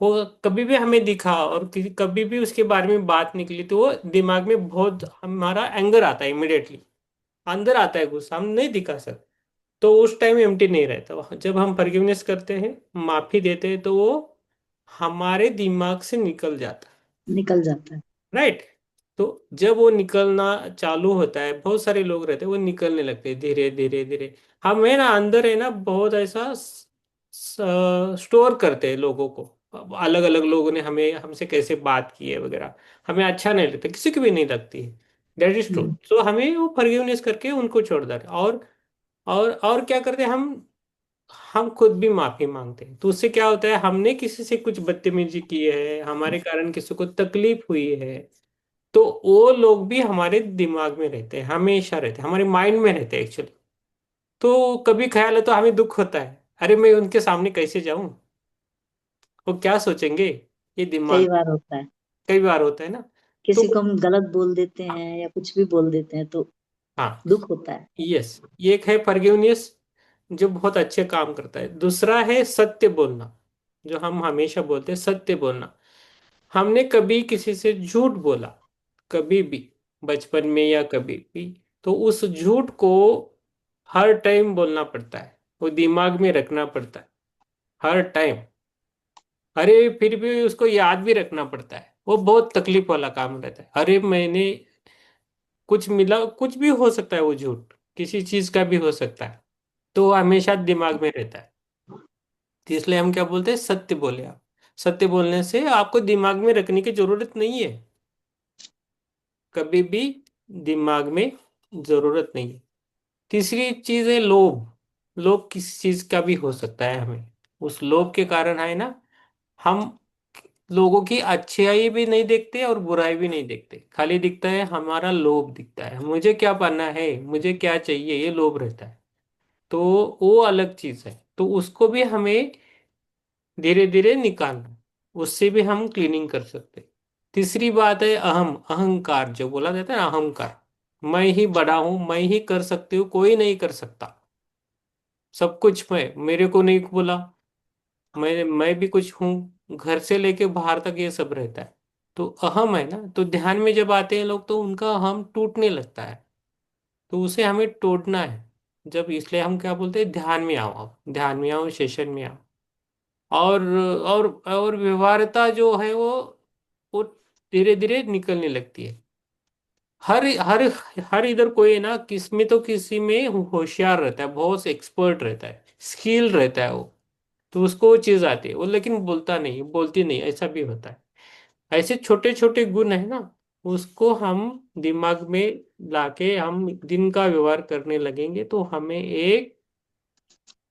वो कभी भी हमें दिखा और कभी भी उसके बारे में बात निकली तो वो दिमाग में बहुत हमारा एंगर आता है इमिडिएटली, अंदर आता है गुस्सा, हम नहीं दिखा सकते। तो उस टाइम एम्प्टी नहीं रहता। जब हम फॉरगिवनेस करते हैं, माफी देते हैं, तो वो हमारे दिमाग से निकल जाता है। निकल जाता है। राइट। तो जब वो निकलना चालू होता है, बहुत सारे लोग रहते हैं वो निकलने लगते हैं धीरे धीरे धीरे। हमें ना अंदर है ना बहुत ऐसा स्टोर करते हैं लोगों को, अलग अलग लोगों ने हमें हमसे कैसे बात की है वगैरह, हमें अच्छा नहीं लगता, किसी को भी नहीं लगती है। That is true. हम्म, तो हमें वो फॉरगिवनेस करके उनको छोड़ देते हैं। और क्या करते हैं हम खुद भी माफी मांगते हैं। तो उससे क्या होता है, हमने किसी से कुछ बदतमीजी की है, हमारे कारण किसी को तकलीफ हुई है, तो वो लोग भी हमारे दिमाग में रहते हैं, हमेशा रहते हैं, हमारे माइंड में रहते हैं एक्चुअली। तो कभी ख्याल है तो हमें दुख होता है, अरे मैं उनके सामने कैसे जाऊं, वो क्या सोचेंगे, ये कई दिमाग। बार होता है। कई बार होता है ना। तो किसी को हम गलत बोल देते हैं या कुछ भी बोल देते हैं तो हाँ, दुख होता है। यस, ये एक है फॉरगिवनेस जो बहुत अच्छे काम करता है। दूसरा है सत्य बोलना, जो हम हमेशा बोलते हैं, सत्य बोलना। हमने कभी किसी से झूठ बोला, कभी भी, बचपन में या कभी भी, तो उस झूठ को हर टाइम बोलना पड़ता है, वो दिमाग में रखना पड़ता है हर टाइम। अरे फिर भी उसको याद भी रखना पड़ता है, वो बहुत तकलीफ वाला काम रहता है। अरे मैंने कुछ मिला, कुछ भी हो सकता है, वो झूठ किसी चीज का भी हो सकता है, तो वो हमेशा दिमाग में रहता है। तो इसलिए हम क्या बोलते हैं, सत्य बोले आप। सत्य बोलने से आपको दिमाग में रखने की जरूरत नहीं है, कभी भी दिमाग में जरूरत नहीं है। तीसरी चीज है लोभ। लोभ किसी चीज का भी हो सकता है हमें, उस लोभ के कारण है ना, हम लोगों की अच्छाई भी नहीं देखते और बुराई भी नहीं देखते, खाली दिखता है हमारा लोभ दिखता है, मुझे क्या पाना है, मुझे क्या चाहिए, ये लोभ रहता है। तो वो अलग चीज है, तो उसको भी हमें धीरे धीरे निकालना, उससे भी हम क्लीनिंग कर सकते हैं। तीसरी बात है अहंकार, जो बोला जाता है ना, अहंकार। मैं ही बड़ा हूं, मैं ही कर सकती हूँ, कोई नहीं कर सकता, सब कुछ मैं, मेरे को नहीं बोला, मैं भी कुछ हूँ, घर से लेके बाहर तक ये सब रहता है। तो अहम है ना, तो ध्यान में जब आते हैं लोग तो उनका अहम टूटने लगता है, तो उसे हमें तोड़ना है। जब इसलिए हम क्या बोलते हैं, ध्यान में आओ, आप ध्यान में आओ, सेशन में आओ। और व्यवहार्यता जो है वो धीरे धीरे निकलने लगती है। हर हर हर इधर कोई है ना, किस में तो किसी में होशियार रहता है, बहुत एक्सपर्ट रहता है, स्किल रहता है वो, तो उसको वो चीज आती है, वो लेकिन बोलता नहीं, बोलती नहीं, ऐसा भी होता है। ऐसे छोटे छोटे गुण है ना, उसको हम दिमाग में लाके हम दिन का व्यवहार करने लगेंगे तो हमें एक,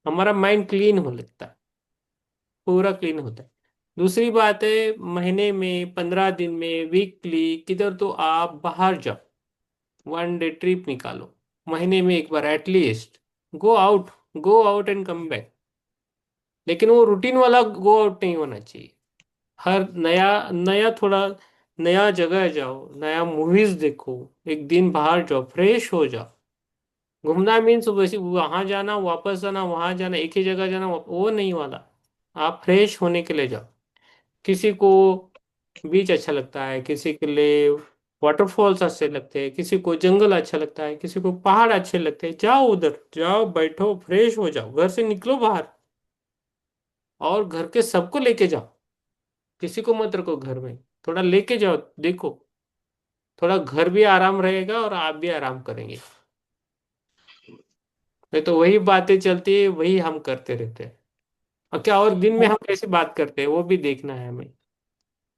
हमारा माइंड क्लीन हो लगता है, पूरा क्लीन होता है। दूसरी बात है, महीने में, 15 दिन में, वीकली किधर तो आप बाहर जाओ, 1 डे ट्रिप निकालो, महीने में एक बार at least, go out, go out and come back. लेकिन वो रूटीन वाला गो आउट नहीं होना चाहिए। हर नया नया थोड़ा नया जगह जाओ, नया मूवीज देखो, एक दिन बाहर जाओ, फ्रेश हो जाओ। घूमना मीन्स वैसे वहां जाना वापस आना, वहां जाना एक ही जगह जाना, वो नहीं वाला। आप फ्रेश होने के लिए जाओ। किसी को बीच अच्छा लगता है, किसी के लिए वाटरफॉल्स अच्छे लगते हैं, किसी को जंगल अच्छा लगता है, किसी को पहाड़ अच्छे लगते हैं, जाओ उधर, जाओ बैठो, फ्रेश हो जाओ, घर से निकलो बाहर, और घर के सबको लेके जाओ, किसी को मत रखो घर में, थोड़ा लेके जाओ, देखो, थोड़ा घर भी आराम रहेगा और आप भी आराम करेंगे। नहीं तो वही बातें चलती है, वही हम करते रहते हैं। और क्या, और दिन में और हम कैसे बात करते हैं वो भी देखना है हमें,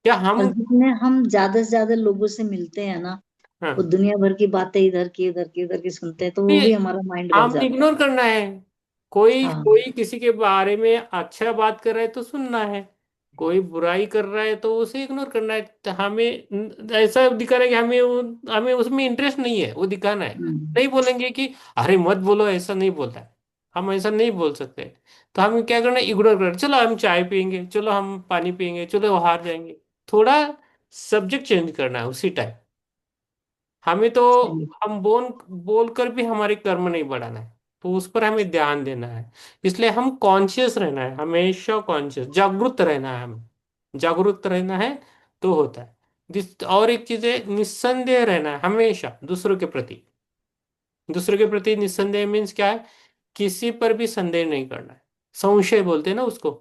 क्या और हम। जितने हम ज्यादा से ज्यादा लोगों से मिलते हैं ना, वो हाँ, दुनिया भर की बातें इधर की सुनते हैं, तो वो ये भी हमारा माइंड भर हम जाता है। इग्नोर करना है। कोई हाँ। कोई किसी के बारे में अच्छा बात कर रहा है तो सुनना है, कोई बुराई कर रहा है तो उसे इग्नोर करना है। तो हमें ऐसा दिखा रहा है कि हमें उसमें इंटरेस्ट नहीं है, वो दिखाना है। हम्म। नहीं बोलेंगे कि अरे मत बोलो, ऐसा नहीं बोलता है। हम ऐसा नहीं बोल सकते। तो हमें क्या करना है, इग्नोर करना। चलो हम चाय पियेंगे, चलो हम पानी पियेंगे, चलो बाहर जाएंगे। थोड़ा सब्जेक्ट चेंज करना है उसी टाइम। हमें तो सही। हम बोल बोल कर भी हमारे कर्म नहीं बढ़ाना है, तो उस पर हमें ध्यान देना है। इसलिए हम कॉन्शियस रहना है, हमेशा कॉन्शियस, जागरूक रहना है हमें। जागरूक रहना है तो होता है। और एक चीज है, निस्संदेह रहना है हमेशा दूसरों के प्रति। दूसरों के प्रति निस्संदेह मीन्स क्या है, किसी पर भी संदेह नहीं करना है। संशय बोलते हैं ना उसको।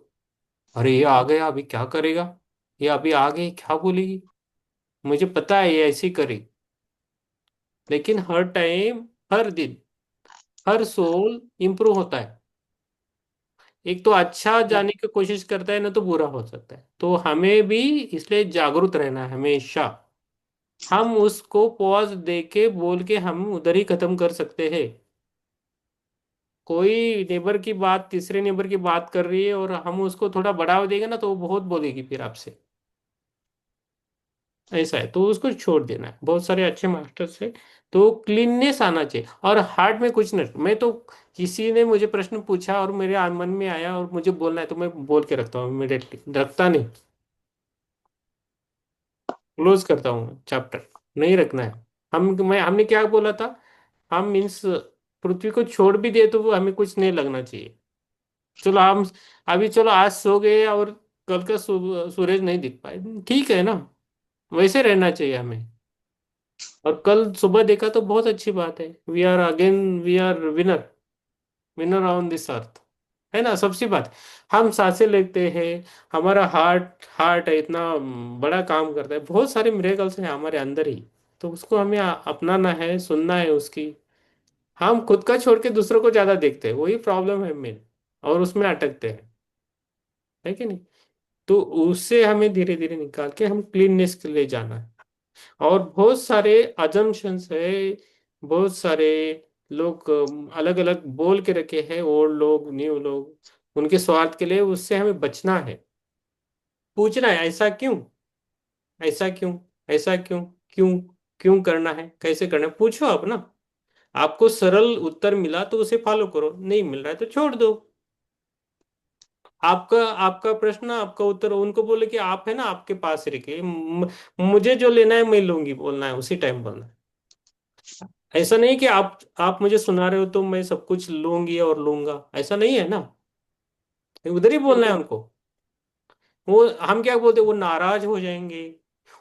अरे ये आ गया, अभी क्या करेगा, ये अभी आ गई क्या बोलेगी, मुझे पता है ये ऐसी करेगी। लेकिन हर टाइम, हर दिन, हर सोल इंप्रूव होता है। एक तो अच्छा जाने की कोशिश करता है ना, तो बुरा हो सकता है। तो हमें भी इसलिए जागरूक रहना है हमेशा। हम उसको पॉज दे के बोल के हम उधर ही खत्म कर सकते हैं। कोई नेबर की बात तीसरे नेबर की बात कर रही है और हम उसको थोड़ा बढ़ावा देंगे ना, तो वो बहुत बोलेगी फिर आपसे। ऐसा है, तो उसको छोड़ देना है। बहुत सारे अच्छे मास्टर्स है। तो क्लीननेस आना चाहिए और हार्ट में कुछ नहीं। मैं तो, किसी ने मुझे प्रश्न पूछा और मेरे मन में आया और मुझे बोलना है तो मैं बोल के रखता हूँ इमिडिएटली, रखता नहीं, क्लोज करता हूँ चैप्टर, नहीं रखना है। हमने क्या बोला था, हम मीन्स पृथ्वी को छोड़ भी दे तो वो हमें कुछ नहीं लगना चाहिए। चलो हम अभी, चलो आज सो गए और कल का सूरज नहीं दिख पाए, ठीक है ना, वैसे रहना चाहिए हमें। और कल सुबह देखा तो बहुत अच्छी बात है, we are again, we are winner, winner on this earth, है ना। सबसे बात, हम सांसें लेते हैं, हमारा हार्ट हार्ट है इतना बड़ा काम करता है, बहुत सारे मिरेकल्स हैं हमारे अंदर ही। तो उसको हमें अपनाना है, सुनना है उसकी। हम खुद का छोड़ के दूसरों को ज्यादा देखते हैं, वही प्रॉब्लम है मेन, और उसमें अटकते हैं, है कि नहीं। तो उससे हमें धीरे धीरे निकाल के हम क्लीननेस के लिए जाना है। और बहुत सारे अजम्पशंस है, बहुत सारे लोग अलग अलग बोल के रखे हैं, ओल्ड लोग, न्यू लोग, उनके स्वार्थ के लिए, उससे हमें बचना है। पूछना है ऐसा क्यों, ऐसा क्यों, ऐसा क्यों, क्यों, क्यों करना है, कैसे करना है, पूछो आप ना। आपको सरल उत्तर मिला तो उसे फॉलो करो, नहीं मिल रहा है तो छोड़ दो। आपका आपका प्रश्न, आपका उत्तर उनको बोले कि आप है ना, आपके पास रखे, मुझे जो लेना है मैं लूंगी, बोलना है उसी टाइम बोलना है। ऐसा नहीं कि आप मुझे सुना रहे हो तो मैं सब कुछ लूंगी और लूंगा, ऐसा नहीं है ना। उधर ही बोलना है उनको। वो हम क्या बोलते, वो नाराज हो जाएंगे,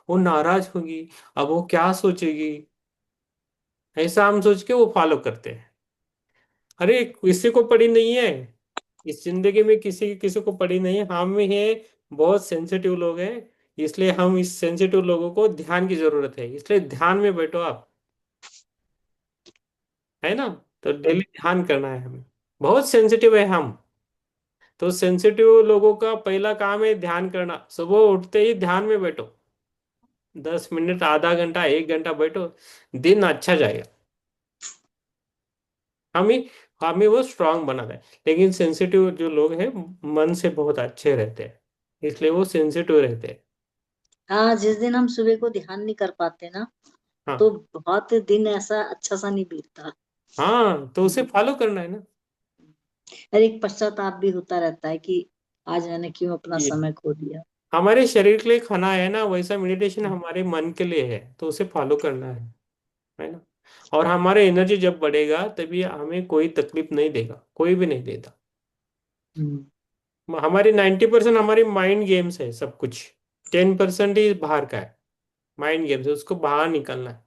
वो नाराज होगी, अब वो क्या सोचेगी, ऐसा हम सोच के वो फॉलो करते हैं। अरे किसी को पड़ी नहीं है, इस जिंदगी में किसी किसी को पड़ी नहीं है, हम ही है बहुत सेंसिटिव लोग हैं। इसलिए हम इस सेंसिटिव लोगों को ध्यान की जरूरत है, इसलिए ध्यान में बैठो आप, है ना। तो डेली ध्यान करना है हमें, बहुत सेंसिटिव है हम। तो सेंसिटिव लोगों का पहला काम है ध्यान करना, सुबह उठते ही ध्यान में बैठो, 10 मिनट, आधा घंटा, 1 घंटा बैठो, दिन अच्छा जाएगा। हमें हमें वो स्ट्रांग बनाना है। लेकिन सेंसिटिव जो लोग हैं मन से बहुत अच्छे रहते हैं, इसलिए वो सेंसिटिव रहते हैं। हाँ, जिस दिन हम सुबह को ध्यान नहीं कर पाते ना, तो हाँ, बहुत दिन ऐसा अच्छा सा नहीं बीतता। हाँ, तो उसे फॉलो करना है ना। और एक पश्चाताप भी होता रहता है कि आज मैंने क्यों अपना ये समय खो दिया। हमारे शरीर के लिए खाना है ना, वैसा मेडिटेशन हमारे मन के लिए है, तो उसे फॉलो करना है ना। और हमारे एनर्जी जब बढ़ेगा तभी हमें कोई तकलीफ नहीं देगा, कोई भी नहीं देता। हम्म। हमारी 90% हमारी माइंड गेम्स है सब कुछ, 10% ही बाहर का है। माइंड गेम्स है, उसको बाहर निकलना है।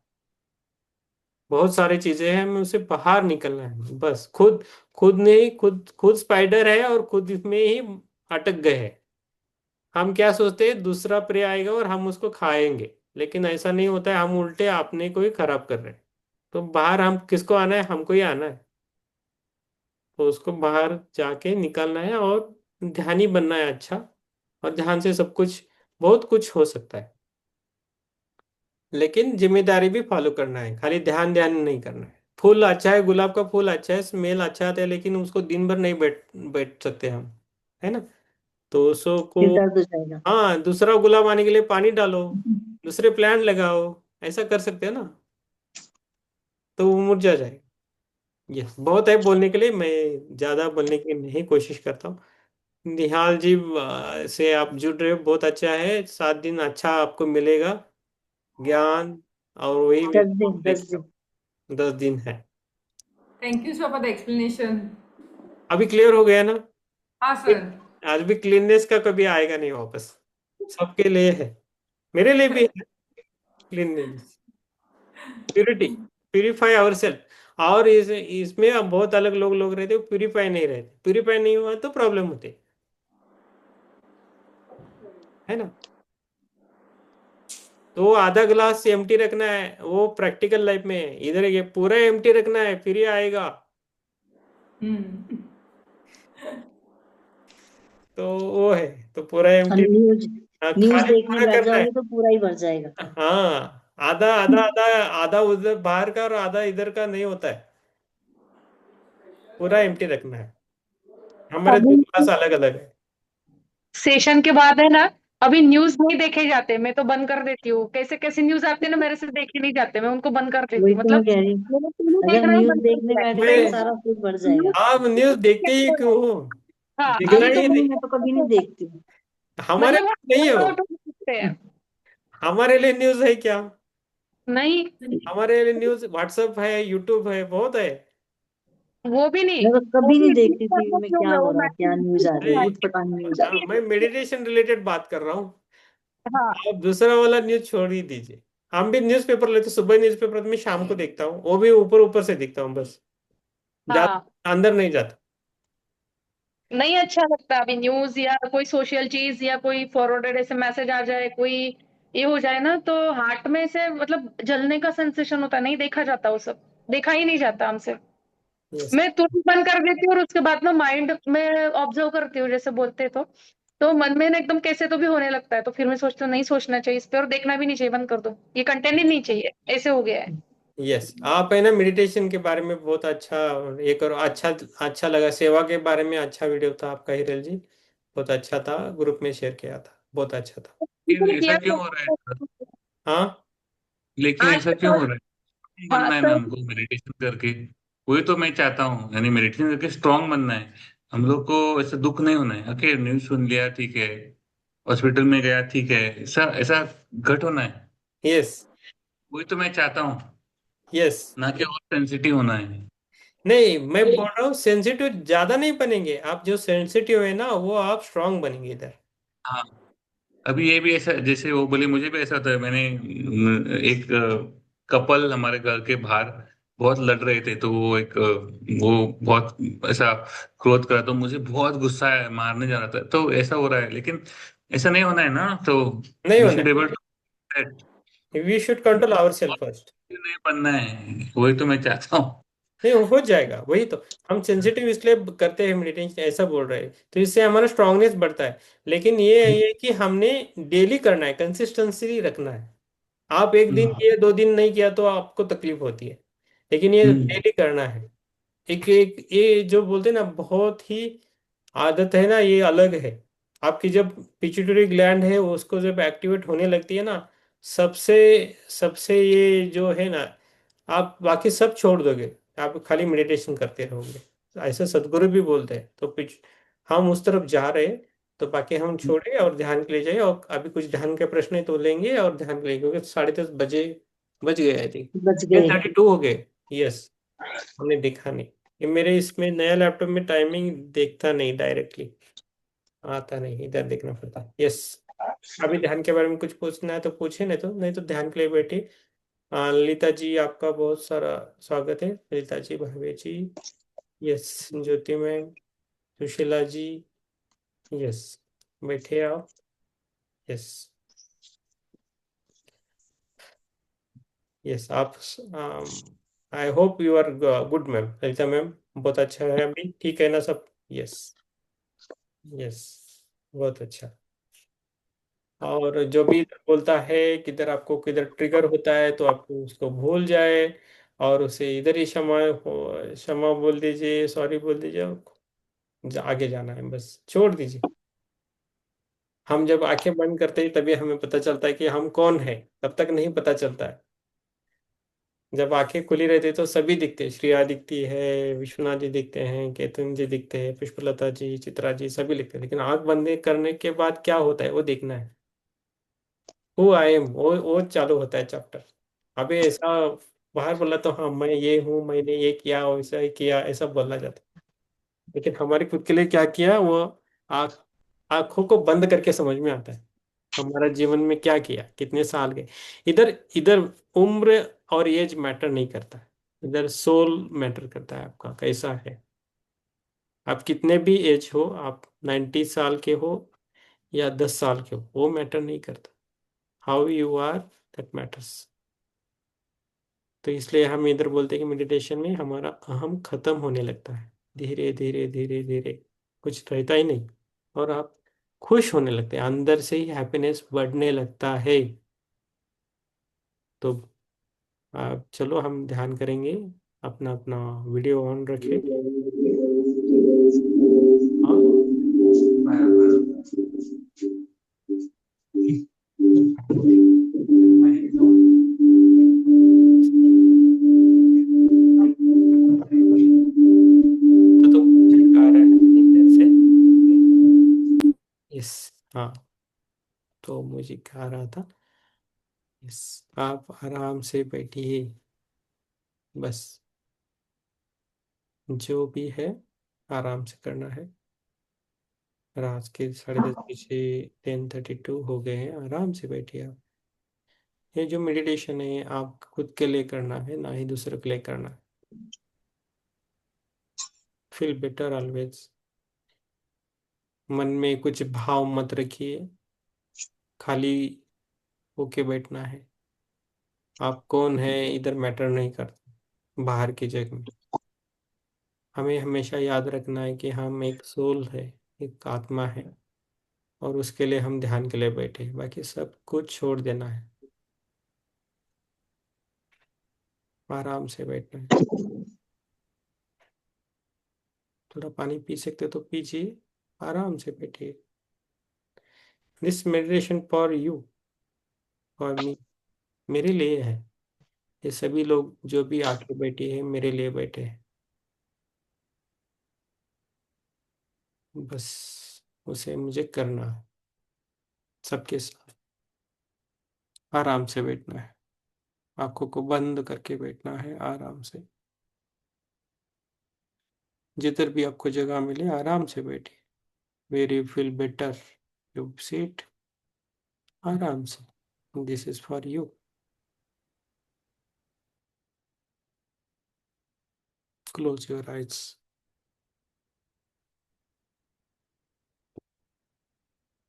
बहुत सारी चीजें हैं, हमें उसे बाहर निकलना है बस। खुद खुद ने ही खुद खुद स्पाइडर है और खुद इसमें ही अटक गए हैं। हम क्या सोचते हैं, दूसरा प्रे आएगा और हम उसको खाएंगे, लेकिन ऐसा नहीं होता है, हम उल्टे अपने को ही खराब कर रहे हैं। तो बाहर हम किसको आना है, हमको ही आना है। तो उसको बाहर जाके निकालना है और ध्यानी बनना है अच्छा। और ध्यान से सब कुछ, बहुत कुछ हो सकता है। लेकिन जिम्मेदारी भी फॉलो करना है, खाली ध्यान ध्यान नहीं करना है। फूल अच्छा है, गुलाब का फूल अच्छा है, स्मेल अच्छा आता है, लेकिन उसको दिन भर नहीं बैठ बैठ सकते हम, है ना। तो उसको, फिर दर्द हो जाएगा। हाँ, दूसरा गुलाब आने के लिए पानी डालो, दूसरे प्लांट लगाओ, ऐसा कर सकते हैं ना, तो वो मुरझा जाए। यस, बहुत है बोलने के लिए, मैं ज्यादा बोलने की नहीं कोशिश करता हूँ। निहाल जी, से आप जुड़ रहे हो, बहुत अच्छा है। 7 दिन अच्छा आपको मिलेगा ज्ञान, और वही मैं 10 दिन, देख 10 रहा दिन। हूँ। 10 दिन है। Thank you sir for the explanation. अभी क्लियर हो गया ना। हाँ सर। आज भी क्लीननेस का कभी आएगा नहीं वापस, सबके लिए है, मेरे लिए भी है cleanness, purity, purify our self. और इसमें अब बहुत अलग लोग लोग रहते, प्यूरिफाई नहीं रहते, प्यूरिफाई नहीं हुआ तो प्रॉब्लम होती है ना। तो आधा ग्लास एम्प्टी रखना है, वो प्रैक्टिकल लाइफ में है। इधर ये पूरा एम्प्टी रखना है, फिर ये आएगा। हम्म। तो वो है, तो पूरा और एम्प्टी, न्यूज न्यूज खाली देखने पूरा बैठ करना है। जाओगे तो पूरा ही भर जाएगा। हाँ, आधा आधा आधा, आधा उधर बाहर का और आधा इधर का नहीं होता है, पूरा एम्प्टी रखना है। हमारे दो अभी क्लास अलग अलग है। सेशन के बाद है ना, अभी न्यूज नहीं देखे जाते, मैं तो बंद कर देती हूँ। कैसे कैसे न्यूज आते हैं ना, मेरे से देखे नहीं जाते, मैं उनको बंद कर देती वही हूँ। तो मैं मतलब कह रही हूँ, मैंने टीवी अगर देखना ही न्यूज बंद कर देखने दिया है। बैठ गए मैं तो सारा कुछ बढ़ जाएगा। न्यूज आप न्यूज देखते ही क्यों हो? हाँ, देखना अभी तो ही नहीं। मैं तो कभी नहीं देखती हूँ। हमारे मतलब वो लिए नहीं हो, आउट हो सकते हैं। हमारे लिए न्यूज है क्या? नहीं, हमारे लिए न्यूज व्हाट्सएप है, यूट्यूब है, बहुत है। वो भी नहीं। मैं तो वो कभी नहीं भी रीड देखती टीवी करना में क्यों क्या मैं हो वो रहा, क्या मैसेज न्यूज आ रही है, नहीं, उटपटांग न्यूज आ हाँ, मैं मेडिटेशन रिलेटेड बात कर रहा हूँ। हाँ आप दूसरा वाला न्यूज छोड़ ही दीजिए। हम भी न्यूज़पेपर लेते, सुबह न्यूज़पेपर मैं शाम को देखता हूँ, वो भी ऊपर ऊपर से देखता हूँ बस, हाँ, ज्यादा अंदर नहीं जाता। नहीं अच्छा लगता अभी न्यूज या कोई सोशल चीज या कोई फॉरवर्डेड ऐसे मैसेज आ जाए, कोई ये हो जाए ना, तो हार्ट में से मतलब जलने का सेंसेशन होता है, नहीं देखा जाता, वो सब देखा ही नहीं जाता हमसे। यस, मैं तुरंत बंद कर देती हूँ और उसके बाद ना माइंड में ऑब्जर्व करती हूँ, जैसे बोलते तो मन में ना एकदम कैसे तो भी होने लगता है, तो फिर मैं सोचती हूँ नहीं सोचना चाहिए इस पे और देखना भी नहीं चाहिए, बंद कर दो, ये कंटेंट ही नहीं चाहिए, ऐसे हो गया है। यस, आप है ना मेडिटेशन के बारे में बहुत अच्छा ये करो। अच्छा, अच्छा लगा, सेवा के बारे में अच्छा वीडियो था आपका हिरल जी, बहुत अच्छा था, ग्रुप में शेयर किया था, बहुत अच्छा था। लेकिन लेकिन ऐसा किया क्यों तो हो रहा है सर? हाँ, लेकिन आज ऐसा के क्यों हो दौर रहा है? नहीं हाँ बनना है ना सही। हमको मेडिटेशन करके? वही तो मैं चाहता हूँ, यानी मेडिटेशन करके स्ट्रांग बनना है। हम लोग को ऐसा दुख नहीं होना है। ओके, न्यूज सुन लिया ठीक है, हॉस्पिटल में गया ठीक है, ऐसा ऐसा घट होना है। यस, वही तो मैं चाहता हूँ, यस। ना कि और सेंसिटिव होना है। नहीं, मैं बोल रहा हूँ सेंसिटिव ज्यादा नहीं बनेंगे आप, जो सेंसिटिव है ना वो आप स्ट्रांग बनेंगे इधर। हाँ, अभी ये भी ऐसा, जैसे वो बोले, मुझे भी ऐसा होता है। मैंने एक कपल हमारे घर के बाहर बहुत लड़ रहे थे, तो वो एक वो बहुत ऐसा क्रोध करा, तो मुझे बहुत गुस्सा है, मारने जा रहा था। तो ऐसा हो रहा है, लेकिन ऐसा नहीं होना है ना। तो नहीं वी होना शुड एबल है, we should control our self first. टू नहीं बनना है, वही तो मैं चाहता हूँ। नहीं, हो जाएगा, वही तो। हम सेंसिटिव इसलिए करते हैं मेडिटेशन, ऐसा बोल रहे हैं, तो इससे हमारा स्ट्रांगनेस बढ़ता है। लेकिन ये है कि हमने डेली करना है, कंसिस्टेंसी रखना है। आप एक दिन हम्म, किए, 2 दिन नहीं किया तो आपको तकलीफ होती है, लेकिन ये हम्म, डेली करना है। एक एक ये जो बोलते हैं ना, बहुत ही आदत है ना, ये अलग है। आपकी जब पिट्यूटरी ग्लैंड है उसको जब एक्टिवेट होने लगती है ना, सबसे सबसे ये जो है ना, आप बाकी सब छोड़ दोगे, आप खाली मेडिटेशन करते रहोगे। ऐसे सदगुरु भी बोलते हैं। तो पिछ हम उस तरफ जा रहे हैं, तो बाकी हम छोड़े और ध्यान के लिए जाए। और अभी कुछ ध्यान के प्रश्न है तो लेंगे, और ध्यान के लिए, क्योंकि 10:30 बजे बज गए, आई थिंक बच टेन गए। थर्टी टू हो गए। यस, हमने देखा नहीं, ये मेरे इसमें नया लैपटॉप में टाइमिंग देखता नहीं, डायरेक्टली आता नहीं, इधर देखना पड़ता है। यस, अभी ध्यान के बारे में कुछ पूछना है तो पूछे, नहीं तो ध्यान के लिए बैठे। ललिता जी, आपका बहुत सारा स्वागत है, Lalita ji, Bhave ji, yes, Jyoti ma'am, Sushila ji, yes, बैठे आप, यस, यस, आप, I hope you are good ma'am, Lalita ma'am, बहुत अच्छा है, अभी ठीक है ना सब? यस, यस, बहुत अच्छा। और जो भी इधर बोलता है किधर आपको किधर ट्रिगर होता है तो आपको उसको भूल जाए, और उसे इधर ही क्षमा बोल दीजिए, सॉरी बोल दीजिए, और आगे जाना है, बस छोड़ दीजिए। हम जब आंखें बंद करते हैं तभी हमें पता चलता है कि हम कौन है, तब तक नहीं पता चलता है। जब आंखें खुली रहती है तो सभी दिखते हैं, श्रेया दिखती है, विश्वनाथ जी दिखते हैं, केतन जी दिखते हैं, पुष्पलता जी, चित्रा जी, सभी दिखते हैं, लेकिन आंख बंद करने के बाद क्या होता है वो देखना है। हु आई एम, वो चालू होता है चैप्टर। अभी ऐसा बाहर बोला तो हाँ मैं ये हूँ, मैंने ये किया, वैसा ही किया, ऐसा बोला जाता है। लेकिन हमारे खुद के लिए क्या किया वो आँख आंखों को बंद करके समझ में आता है। हमारा जीवन में क्या किया, कितने साल गए। इधर इधर उम्र और एज मैटर नहीं करता है, इधर सोल मैटर करता है, आपका कैसा है। आप कितने भी एज हो, आप 90 साल के हो या 10 साल के हो, वो मैटर नहीं करता। How you are, that matters. तो इसलिए हम इधर बोलते हैं कि मेडिटेशन में हमारा अहम खत्म होने लगता है, धीरे धीरे धीरे धीरे, कुछ रहता ही नहीं। और आप खुश होने लगते हैं, अंदर से ही हैप्पीनेस बढ़ने लगता है। तो आप चलो हम ध्यान करेंगे। अपना अपना वीडियो ऑन रखे। और तो तुम आ रहा है इधर से। यस। हाँ, तो मुझे आ रहा था। यस। आप आराम से बैठिए, बस जो भी है आराम से करना है। रात के 10:30 बजे 10:32 हो गए हैं, आराम से बैठिए आप। ये जो मेडिटेशन है आप खुद के लिए करना है, ना ही दूसरे के लिए करना है। Feel better always. मन में कुछ भाव मत रखिए, खाली होके बैठना है। आप कौन है इधर मैटर नहीं करता बाहर की जगह में। हमें हमेशा याद रखना है कि हम एक सोल है, एक आत्मा है, और उसके लिए हम ध्यान के लिए बैठे हैं। बाकी सब कुछ छोड़ देना है, आराम से बैठना है। थोड़ा पानी पी सकते तो पीजिए, आराम से बैठिए। This meditation for you, for me, मेरे लिए है। ये सभी लोग जो भी आके बैठे हैं मेरे लिए बैठे हैं। बस उसे मुझे करना है, सबके साथ आराम से बैठना है। आंखों को बंद करके बैठना है आराम से। जिधर भी आपको जगह मिले आराम से बैठिए। Where you feel better, you seat आराम से। This is for you. Close your eyes.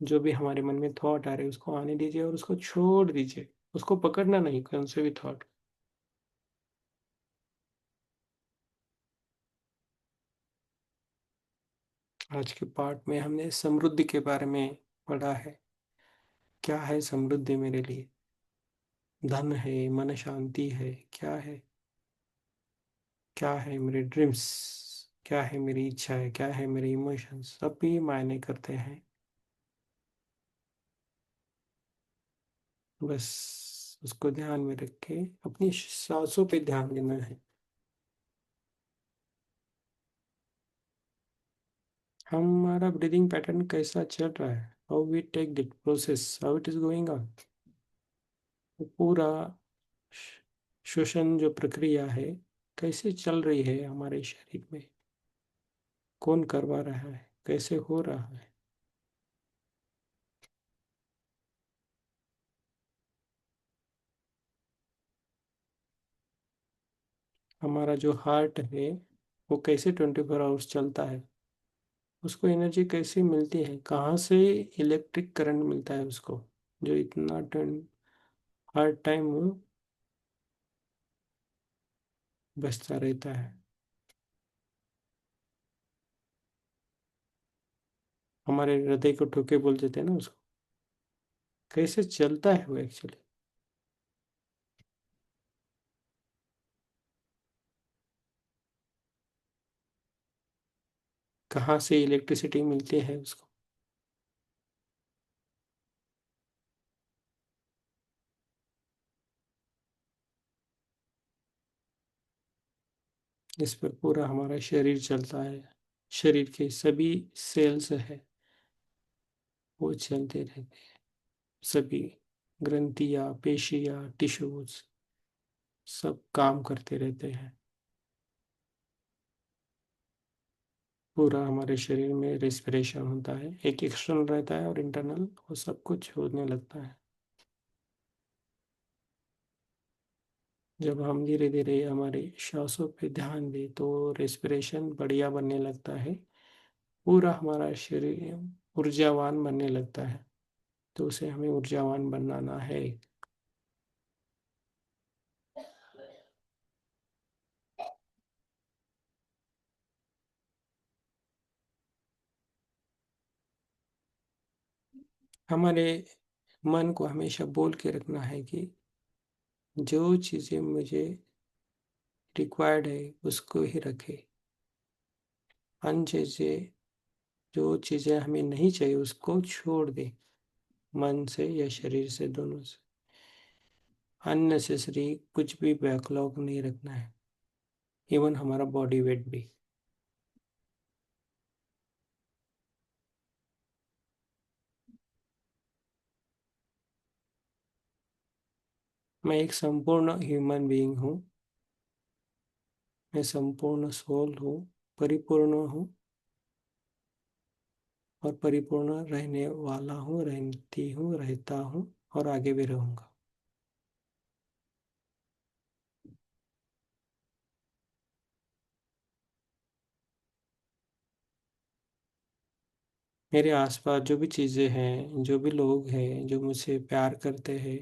जो भी हमारे मन में थॉट आ रहे हैं उसको आने दीजिए और उसको छोड़ दीजिए। उसको पकड़ना नहीं, कौन से भी थॉट। आज के पार्ट में हमने समृद्धि के बारे में पढ़ा है। क्या है समृद्धि मेरे लिए? धन है, मन शांति है, क्या है? क्या है मेरे ड्रीम्स, क्या है मेरी इच्छा है, क्या है मेरे इमोशंस, सब भी मायने करते हैं। बस उसको ध्यान में रख के अपनी सांसों पे ध्यान देना है। हमारा ब्रीदिंग पैटर्न कैसा चल रहा है, how we take the process, how it is going on. पूरा श्वसन जो प्रक्रिया है कैसे चल रही है हमारे शरीर में, कौन करवा रहा है, कैसे हो रहा है। हमारा जो हार्ट है वो कैसे 24 आवर्स चलता है, उसको एनर्जी कैसे मिलती है, कहाँ से इलेक्ट्रिक करंट मिलता है उसको, जो इतना हर टाइम वो बचता रहता है। हमारे हृदय को ठोके बोल देते हैं ना उसको। कैसे चलता है वो एक्चुअली। कहाँ से इलेक्ट्रिसिटी मिलती है उसको। इस पर पूरा हमारा शरीर चलता है। शरीर के सभी सेल्स है वो चलते रहते हैं। सभी ग्रंथियां, पेशियां, टिश्यूज सब काम करते रहते हैं। पूरा हमारे शरीर में रेस्पिरेशन होता है, एक एक्सटर्नल रहता है और इंटरनल, वो सब कुछ होने लगता है। जब हम धीरे धीरे हमारे श्वासों पे ध्यान दें तो रेस्पिरेशन बढ़िया बनने लगता है। पूरा हमारा शरीर ऊर्जावान बनने लगता है। तो उसे हमें ऊर्जावान बनाना है। हमारे मन को हमेशा बोल के रखना है कि जो चीज़ें मुझे रिक्वायर्ड है उसको ही रखे। अन चीज़ें, जो चीज़ें हमें नहीं चाहिए उसको छोड़ दे, मन से या शरीर से, दोनों से। अननेसेसरी कुछ भी बैकलॉग नहीं रखना है, इवन हमारा बॉडी वेट भी। मैं एक संपूर्ण ह्यूमन बीइंग हूँ। मैं संपूर्ण सोल हूँ, परिपूर्ण हूँ और परिपूर्ण रहने वाला हूँ, रहती हूँ, रहता हूँ और आगे भी रहूँगा। मेरे आसपास जो भी चीज़ें हैं, जो भी लोग हैं जो मुझसे प्यार करते हैं,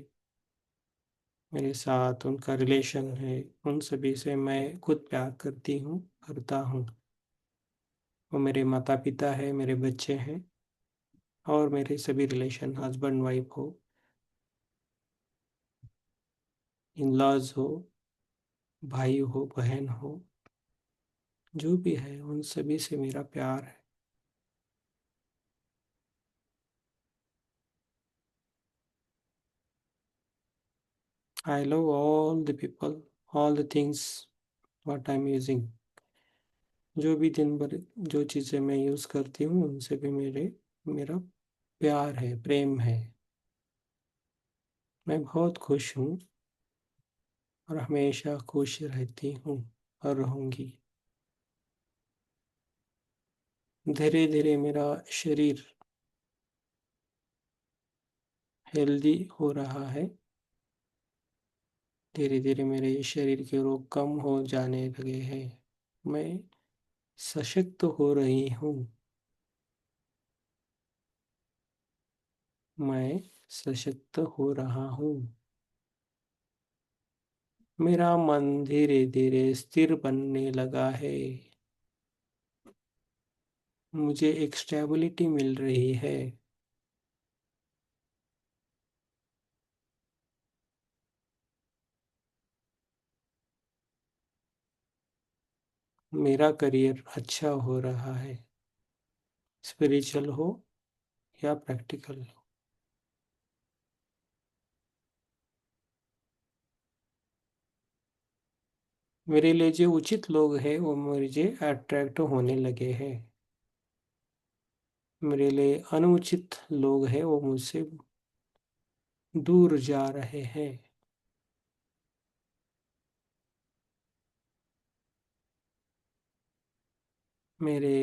मेरे साथ उनका रिलेशन है, उन सभी से मैं खुद प्यार करती हूँ, करता हूँ। वो मेरे माता पिता है, मेरे बच्चे हैं और मेरे सभी रिलेशन, हस्बैंड वाइफ हो, इन लॉज हो, भाई हो, बहन हो, जो भी है उन सभी से मेरा प्यार है। I love all the people, all the things what I am using. जो भी दिन भर जो चीज़ें मैं यूज़ करती हूँ उनसे भी मेरा प्यार है, प्रेम है। मैं बहुत खुश हूँ और हमेशा खुश रहती हूँ और रहूँगी। धीरे धीरे मेरा शरीर हेल्दी हो रहा है। धीरे धीरे मेरे शरीर के रोग कम हो जाने लगे हैं। मैं सशक्त हो रही हूँ। मैं सशक्त हो रहा हूँ। मेरा मन धीरे धीरे स्थिर बनने लगा है। मुझे एक स्टेबिलिटी मिल रही है। मेरा करियर अच्छा हो रहा है, स्पिरिचुअल हो या प्रैक्टिकल हो। मेरे लिए जो उचित लोग हैं वो मुझे अट्रैक्ट होने लगे हैं। मेरे लिए अनुचित लोग हैं वो मुझसे दूर जा रहे हैं। मेरे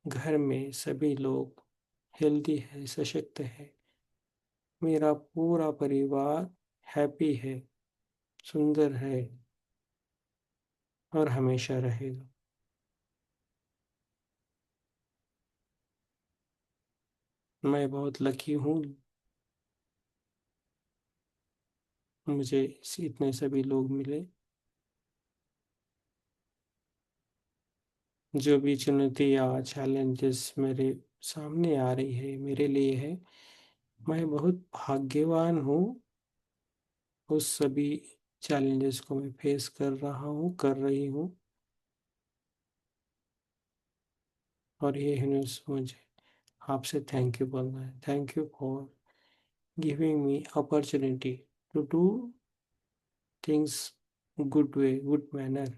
घर में सभी लोग हेल्दी है, सशक्त है। मेरा पूरा परिवार हैप्पी है, सुंदर है और हमेशा रहेगा। मैं बहुत लकी हूँ, मुझे इतने सभी लोग मिले। जो भी चुनौती या चैलेंजेस मेरे सामने आ रही है मेरे लिए है, मैं बहुत भाग्यवान हूँ, उस सभी चैलेंजेस को मैं फेस कर रहा हूँ, कर रही हूँ। और ये यूनिवर्स मुझे आपसे थैंक यू बोलना है। Thank you for giving me opportunity to do things good way, good manner.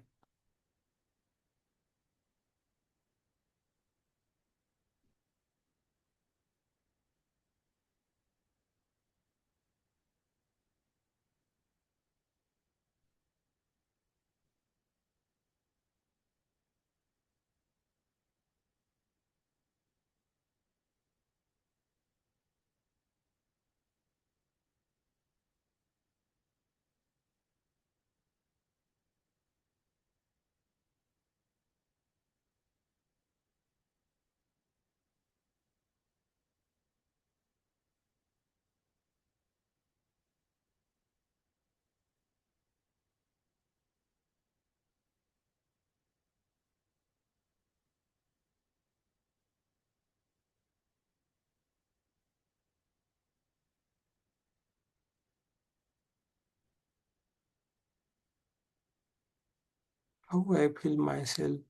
How I feel my self,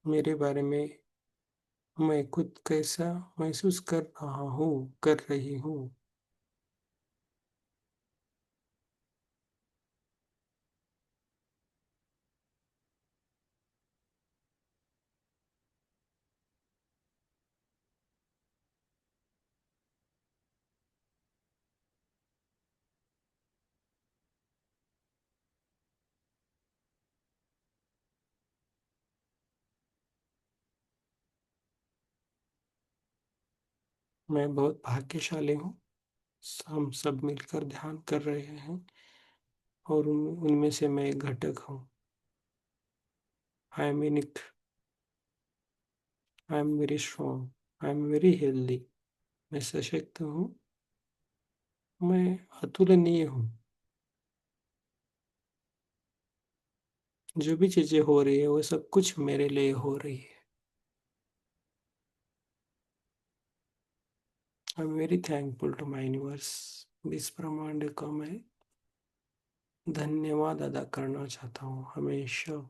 मेरे बारे में मैं खुद कैसा महसूस कर रहा हूँ, कर रही हूँ। मैं बहुत भाग्यशाली हूँ, हम सब मिलकर ध्यान कर रहे हैं और उनमें से मैं एक घटक हूँ। I am in it, I am very strong, I am very healthy. मैं सशक्त हूँ, मैं अतुलनीय हूँ। जो भी चीजें हो रही है वो सब कुछ मेरे लिए हो रही है। I am very thankful to my universe. इस ब्रह्मांड का मैं धन्यवाद अदा करना चाहता हूँ हमेशा।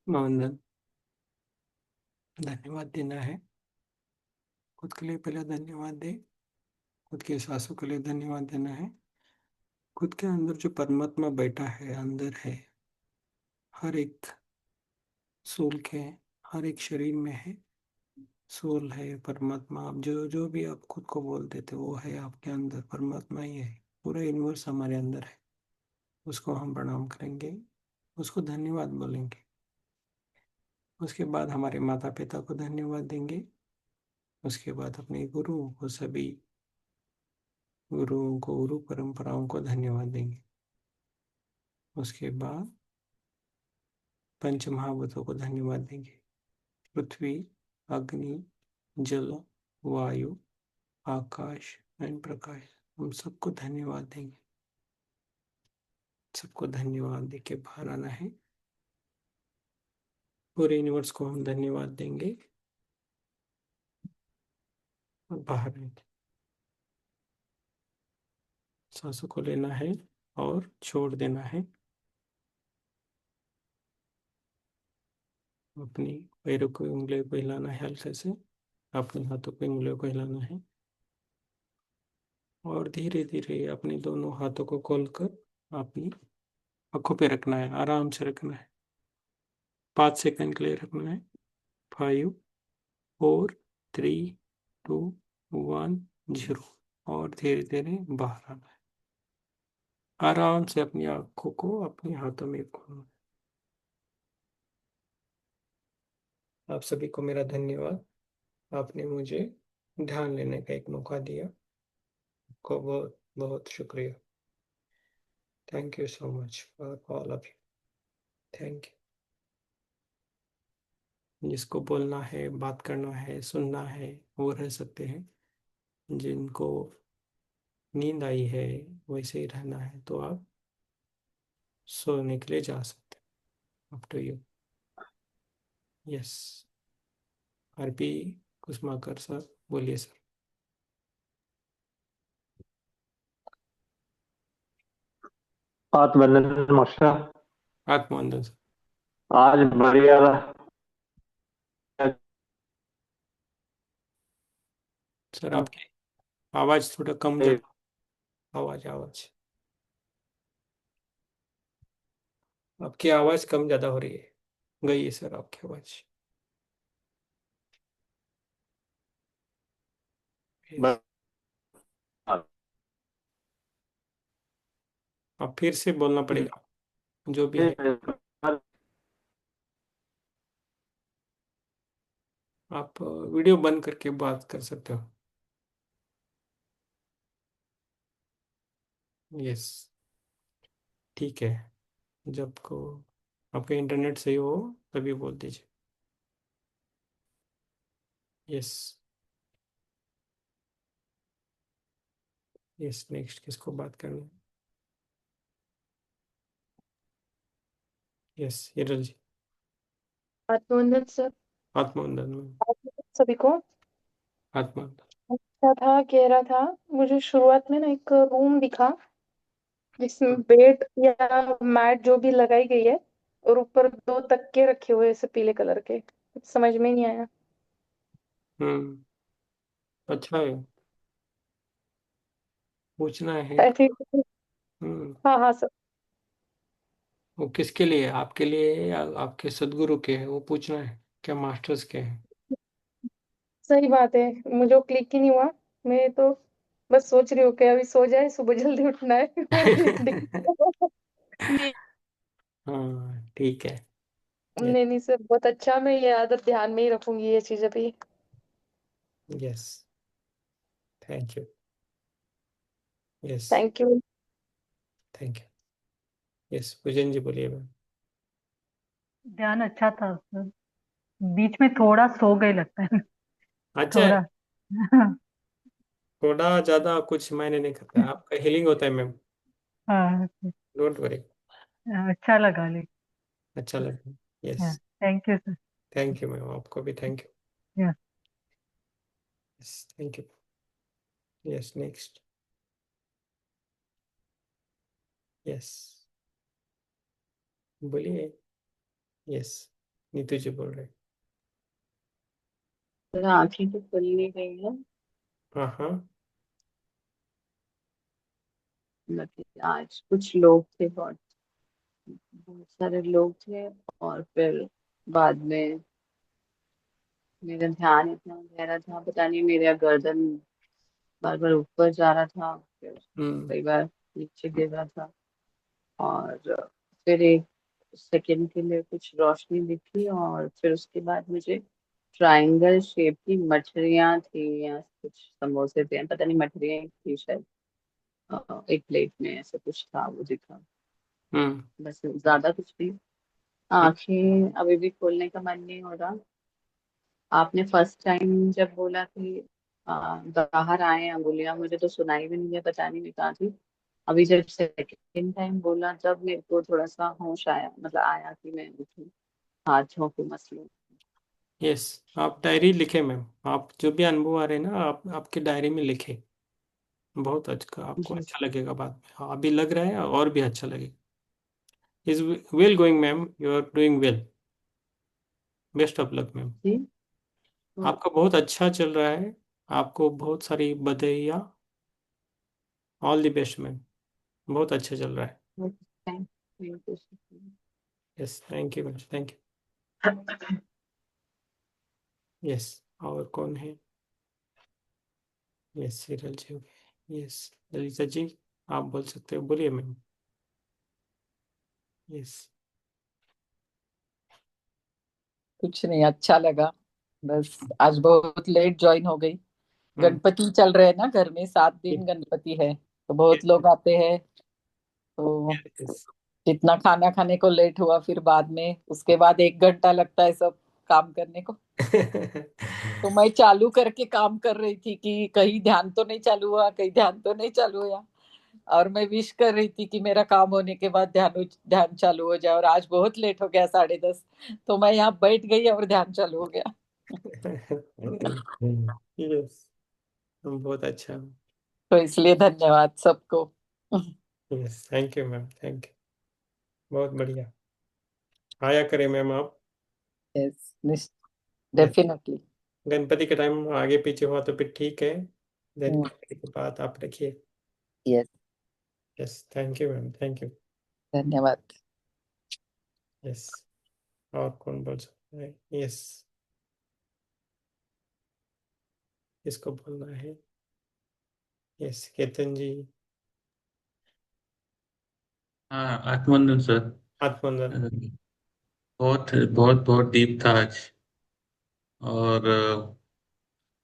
वंदन। धन्यवाद देना है। खुद के लिए पहले धन्यवाद दे। खुद के सांसों के लिए धन्यवाद देना है। खुद के अंदर जो परमात्मा बैठा है, अंदर है, हर एक सोल के, हर एक शरीर में है। सोल है, परमात्मा, आप जो जो भी आप खुद को बोल देते वो है आपके अंदर, परमात्मा ही है। पूरा यूनिवर्स हमारे अंदर है। उसको हम प्रणाम करेंगे, उसको धन्यवाद बोलेंगे। उसके बाद हमारे माता पिता को धन्यवाद देंगे। उसके बाद अपने गुरुओं को, सभी गुरुओं को, गुरु परंपराओं को धन्यवाद देंगे। उसके बाद पंच महाभूतों को धन्यवाद देंगे। पृथ्वी, अग्नि, जल, वायु, आकाश एंड प्रकाश, हम सबको धन्यवाद देंगे। सबको धन्यवाद दे के बाहर आना है। पूरे यूनिवर्स को हम धन्यवाद देंगे और बाहर आएंगे। सांसों को लेना है और छोड़ देना है। अपनी पैरों को, उंगलियों को हिलाना है हल्के से। अपने हाथों को, उंगलियों को हिलाना है और धीरे धीरे अपने दोनों हाथों को खोलकर अपनी आंखों पे रखना है। आराम से रखना है। 5 सेकंड के लिए रखना है। 5, 4, 3, 2, 1, 0 और धीरे धीरे बाहर आना है। आराम से अपनी आंखों को अपने हाथों में खोलना है। आप सभी को मेरा धन्यवाद। आपने मुझे ध्यान लेने का एक मौका दिया। आपको बहुत बहुत शुक्रिया। Thank you so much for all of you. Thank you. जिसको बोलना है, बात करना है, सुनना है, वो रह सकते हैं। जिनको नींद आई है, वैसे ही रहना है तो आप सोने के लिए जा सकते हैं। Up to you. Yes. RP Kusmakar sir, बोलिए सर। आत्मवंदन मास्टर। आत्मवंदन सर। आज बढ़िया सर आपकी आवाज थोड़ा कम ज्यादा, आवाज आवाज आपकी आवाज कम ज्यादा हो रही है। गई है सर आपकी आवाज। Yes. अब फिर से बोलना पड़ेगा जो भी है। आप वीडियो बंद करके बात कर सकते हो। यस, ठीक है। जब को आपका इंटरनेट सही हो तभी बोल दीजिए। यस। यस, नेक्स्ट किसको बात करना है? यस, हिरल जी। आत्मवंदन सर। आत्मवंदन मैम। सभी को आत्मवंदन। अच्छा था, कह रहा था मुझे शुरुआत में ना एक रूम दिखा जिसमें बेड या मैट जो भी लगाई गई है और ऊपर 2 तकिए रखे हुए ऐसे पीले कलर के। कुछ समझ में नहीं आया। अच्छा है, पूछना है। ऐसे। हम्म हाँ हाँ सर। वो किसके लिए है? आपके लिए है या आपके सदगुरु के है? वो पूछना है क्या, मास्टर्स के हैं? सही बात है, मुझे क्लिक ही नहीं हुआ। मैं तो बस सोच रही हूँ कि अभी सो जाए, सुबह जल्दी उठना है। नहीं हाँ ठीक है। नहीं नहीं सर, बहुत अच्छा। मैं ये आदत ध्यान में ही रखूंगी, ये चीज अभी। Yes, thank you. Yes, thank you. Thank you. Yes, पूजन जी बोलिए मैम। ध्यान अच्छा था सर। बीच में थोड़ा सो गए लगता है। अच्छा है। थोड़ा। थोड़ा ज्यादा कुछ मायने नहीं करता, आपका हीलिंग होता है मैम। हाँ। Don't worry. अच्छा लगा ले। अच्छा लगा। यस। हाँ, thank you sir. Thank you ma'am, आपको भी थैंक यू। या yes, thank you. Yes, next. Yes, बोलिए। यस। नीतू जी बोल रहे। जरा आंखें तो खुल नहीं रही है। हाँ हाँ। मतलब आज कुछ लोग थे, बहुत बहुत सारे लोग थे, और फिर बाद में मेरा ध्यान इतना गहरा था, पता नहीं मेरा गर्दन बार बार ऊपर जा रहा था, फिर हम्म कई बार नीचे गिर रहा था, और फिर एक सेकंड के लिए कुछ रोशनी दिखी, और फिर उसके बाद मुझे ट्रायंगल शेप की मठरियाँ थी या कुछ समोसे थे, पता नहीं मठरियाँ ही थी शायद, एक प्लेट में ऐसा कुछ था वो दिखा, हम्म बस ज्यादा कुछ नहीं। आंखें अभी भी खोलने का मन नहीं हो रहा। आपने फर्स्ट टाइम जब बोला कि बाहर आए अंगुलियां, मुझे तो सुनाई भी नहीं है, पता नहीं मैं कहाँ थी। अभी जब सेकंड टाइम बोला तब मेरे को थोड़ा सा होश आया, मतलब आया कि मैं उठूं, हाथों को मसलूं। यस। आप डायरी लिखे मैम, आप जो भी अनुभव आ रहे हैं ना, आप आपके डायरी में लिखे। बहुत अच्छा, आपको जी अच्छा लगेगा बाद में। हाँ, अभी लग रहा है और भी अच्छा लगेगा। Is well going ma'am, you are doing well. Best of luck ma'am. जी। तो आपका बहुत अच्छा चल रहा है। आपको बहुत सारी बधाइयाँ। All the best ma'am. बहुत अच्छा चल रहा है। Thank you. Yes, thank you ma'am, thank you. Yes. और कौन है? यस, सीरियल जी हो गए। यस, ललिता जी, आप बोल सकते हो, बोलिए मैम। यस। कुछ नहीं, अच्छा लगा। बस आज बहुत लेट ज्वाइन हो गई। हम्म। गणपति चल रहे हैं ना घर में, 7 दिन गणपति है, तो बहुत लोग आते हैं, तो यस। इतना खाना खाने को लेट हुआ, फिर बाद में उसके बाद 1 घंटा लगता है सब काम करने को। तो मैं चालू करके काम कर रही थी कि कहीं ध्यान तो नहीं चालू हुआ, कहीं ध्यान तो नहीं चालू हुआ, और मैं विश कर रही थी कि मेरा काम होने के बाद ध्यान ध्यान चालू हो जाए, और आज बहुत लेट हो गया, 10:30, तो मैं यहाँ बैठ गई और ध्यान चालू हो गया। यस, बहुत अच्छा। तो इसलिए धन्यवाद सबको। Yes, thank you ma'am, thank you. बहुत बढ़िया। आया करें मैम आप। Yes, yes. डेफिनेटली। गणपति के टाइम आगे पीछे हुआ तो फिर ठीक है, देन गणपति के बाद आप रखिए। Yes, yes, thank you ma'am, thank you. धन्यवाद। यस। और कौन बोल सकता है? यस, किसको बोलना है? यस, केतन जी। हाँ, आत्मवंदन सर। आत्मंदन। बहुत बहुत बहुत डीप था आज। और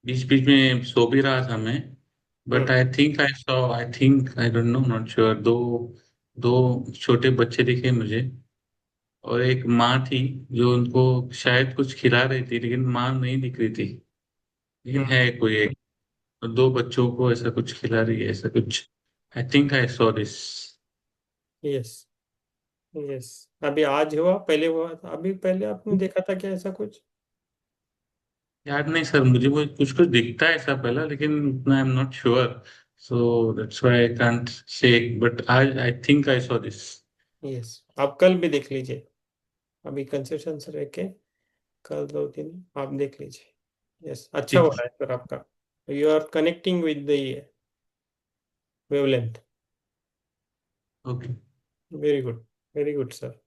बीच बीच में सो भी रहा था मैं, but hmm I think I don't know, not sure, दो दो छोटे बच्चे दिखे मुझे, और एक माँ थी जो उनको शायद कुछ खिला रही थी, लेकिन माँ नहीं दिख रही थी, लेकिन हम्म। है कोई एक, और दो बच्चों को ऐसा कुछ खिला रही है, ऐसा कुछ। आई think I saw this. Yes. Yes. अभी आज हुआ, पहले हुआ था, अभी पहले आपने देखा था क्या ऐसा कुछ? याद नहीं सर, मुझे वो कुछ कुछ दिखता है ऐसा पहला, लेकिन उतना I am not sure, so that's why I can't say, but आज I think I saw this. Yes, आप कल भी देख लीजिए। अभी कंसेशन से रह के कल 2 दिन आप देख लीजिए। यस, अच्छा हो ठीक। रहा है सर आपका। You are connecting with the wavelength. Okay. Very good, very good sir.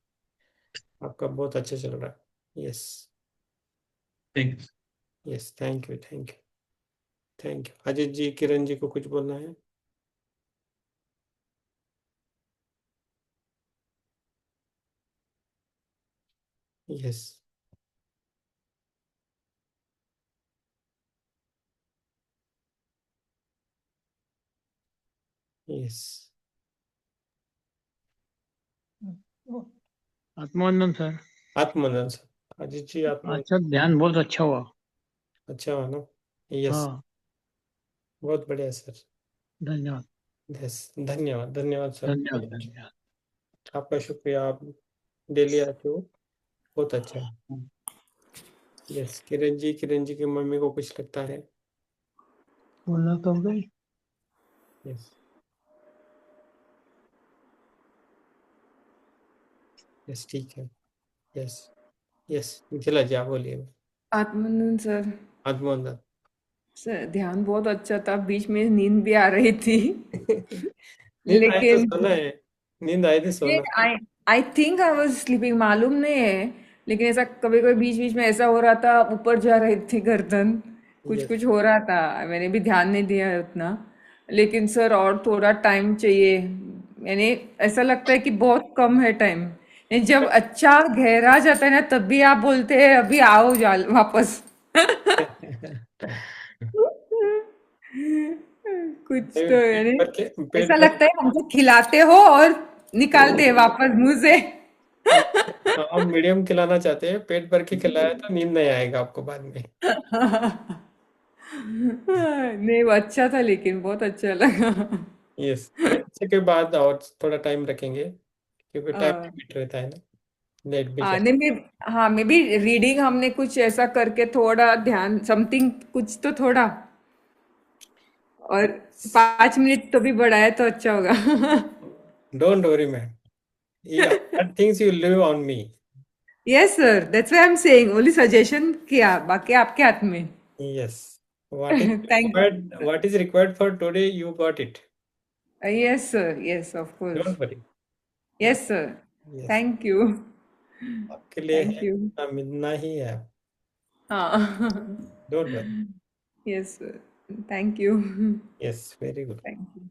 आपका बहुत अच्छा चल रहा है। Yes. Thank you. Yes, thank you, thank you, thank you. Ajit ji, Kiran ji को कुछ बोलना है? यस। यस। आत्मवंदन सर। आत्मनन सर, अजीत जी आत्मनन। अच्छा, ध्यान बहुत अच्छा हुआ। अच्छा हुआ ना? यस। हाँ, बहुत बढ़िया सर। धन्यवाद। यस, धन्यवाद, धन्यवाद सर। धन्यवाद धन्यवाद। आपका शुक्रिया, आप डेली आते हो, बहुत अच्छा है। यस, किरण जी की मम्मी को कुछ लगता है? बोलना तो गई। यस। यस, ठीक है। यस। यस, मिथिला जी आप बोलिए। आत्मानंद सर। आत्मोन्नत। सर ध्यान बहुत अच्छा था, बीच में नींद भी आ रही थी। नींद आई तो लेकिन सोना है, नींद आई तो सोना। I I think I was sleeping, मालूम नहीं है। लेकिन ऐसा कभी कभी बीच बीच में ऐसा हो रहा था, ऊपर जा रही थी गर्दन, कुछ यस। कुछ हो रहा था। मैंने भी ध्यान नहीं दिया उतना। लेकिन सर और थोड़ा टाइम चाहिए। मैंने ऐसा लगता है कि बहुत कम है टाइम। जब अच्छा गहरा जाता है ना, तब भी आप बोलते हैं अभी आओ जा वापस। कुछ तो पेट यानी भर के, पेट ऐसा भर लगता है हमको खिलाते हो और निकालते हैं वापस मुंह से। हम मीडियम खिलाना चाहते हैं, पेट भर के खिलाया तो नींद नहीं आएगा आपको बाद में। नहीं वो अच्छा था, लेकिन बहुत अच्छा लगा। यस, लंच के बाद और थोड़ा टाइम रखेंगे, क्योंकि टाइम हाँ लिमिट रहता है ना, लेट भी हाँ, जा। नहीं मैं, हाँ मैं भी रीडिंग हमने कुछ ऐसा करके थोड़ा ध्यान समथिंग कुछ तो थोड़ा, और 5 मिनट तो भी बढ़ाया तो अच्छा होगा। डोंट वरी मैम, ये things you live on me. Yes sir, that's why I am saying, only suggestion किया, बाकी आपके हाथ में। Yes, what is thank required, what is required for today you got it. Yes sir, yes of course. Don't worry. Yes sir. Yes, thank you. आपके लिए thank है, you. मिलना ही है। हाँ। Don't worry. Yes sir. Thank you. Yes, very good. Thank you.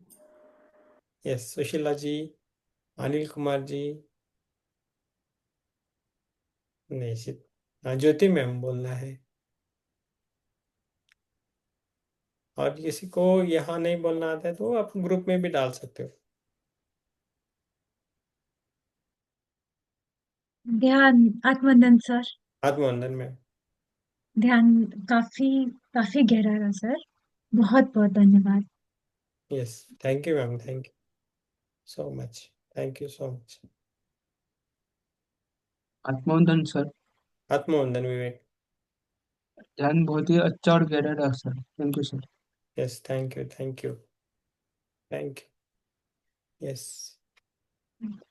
Yes, Sushila जी, अनिल कुमार जी, नहीं हाँ, ज्योति ma'am बोलना है। और किसी को यहाँ नहीं बोलना आता है तो आप ग्रुप में भी डाल सकते हो। ध्यान, आत्मनंद सर। आत्मवंदन में। ध्यान काफी काफी गहरा रहा सर। बहुत बहुत धन्यवाद। Yes, thank you ma'am, thank you so much, thank you so much. आत्मवंदन सर। आत्मवंदन विवेक। ध्यान बहुत ही अच्छा और गहरा रहा सर। Thank you sir. Yes, thank you, thank you, thank you. Yes.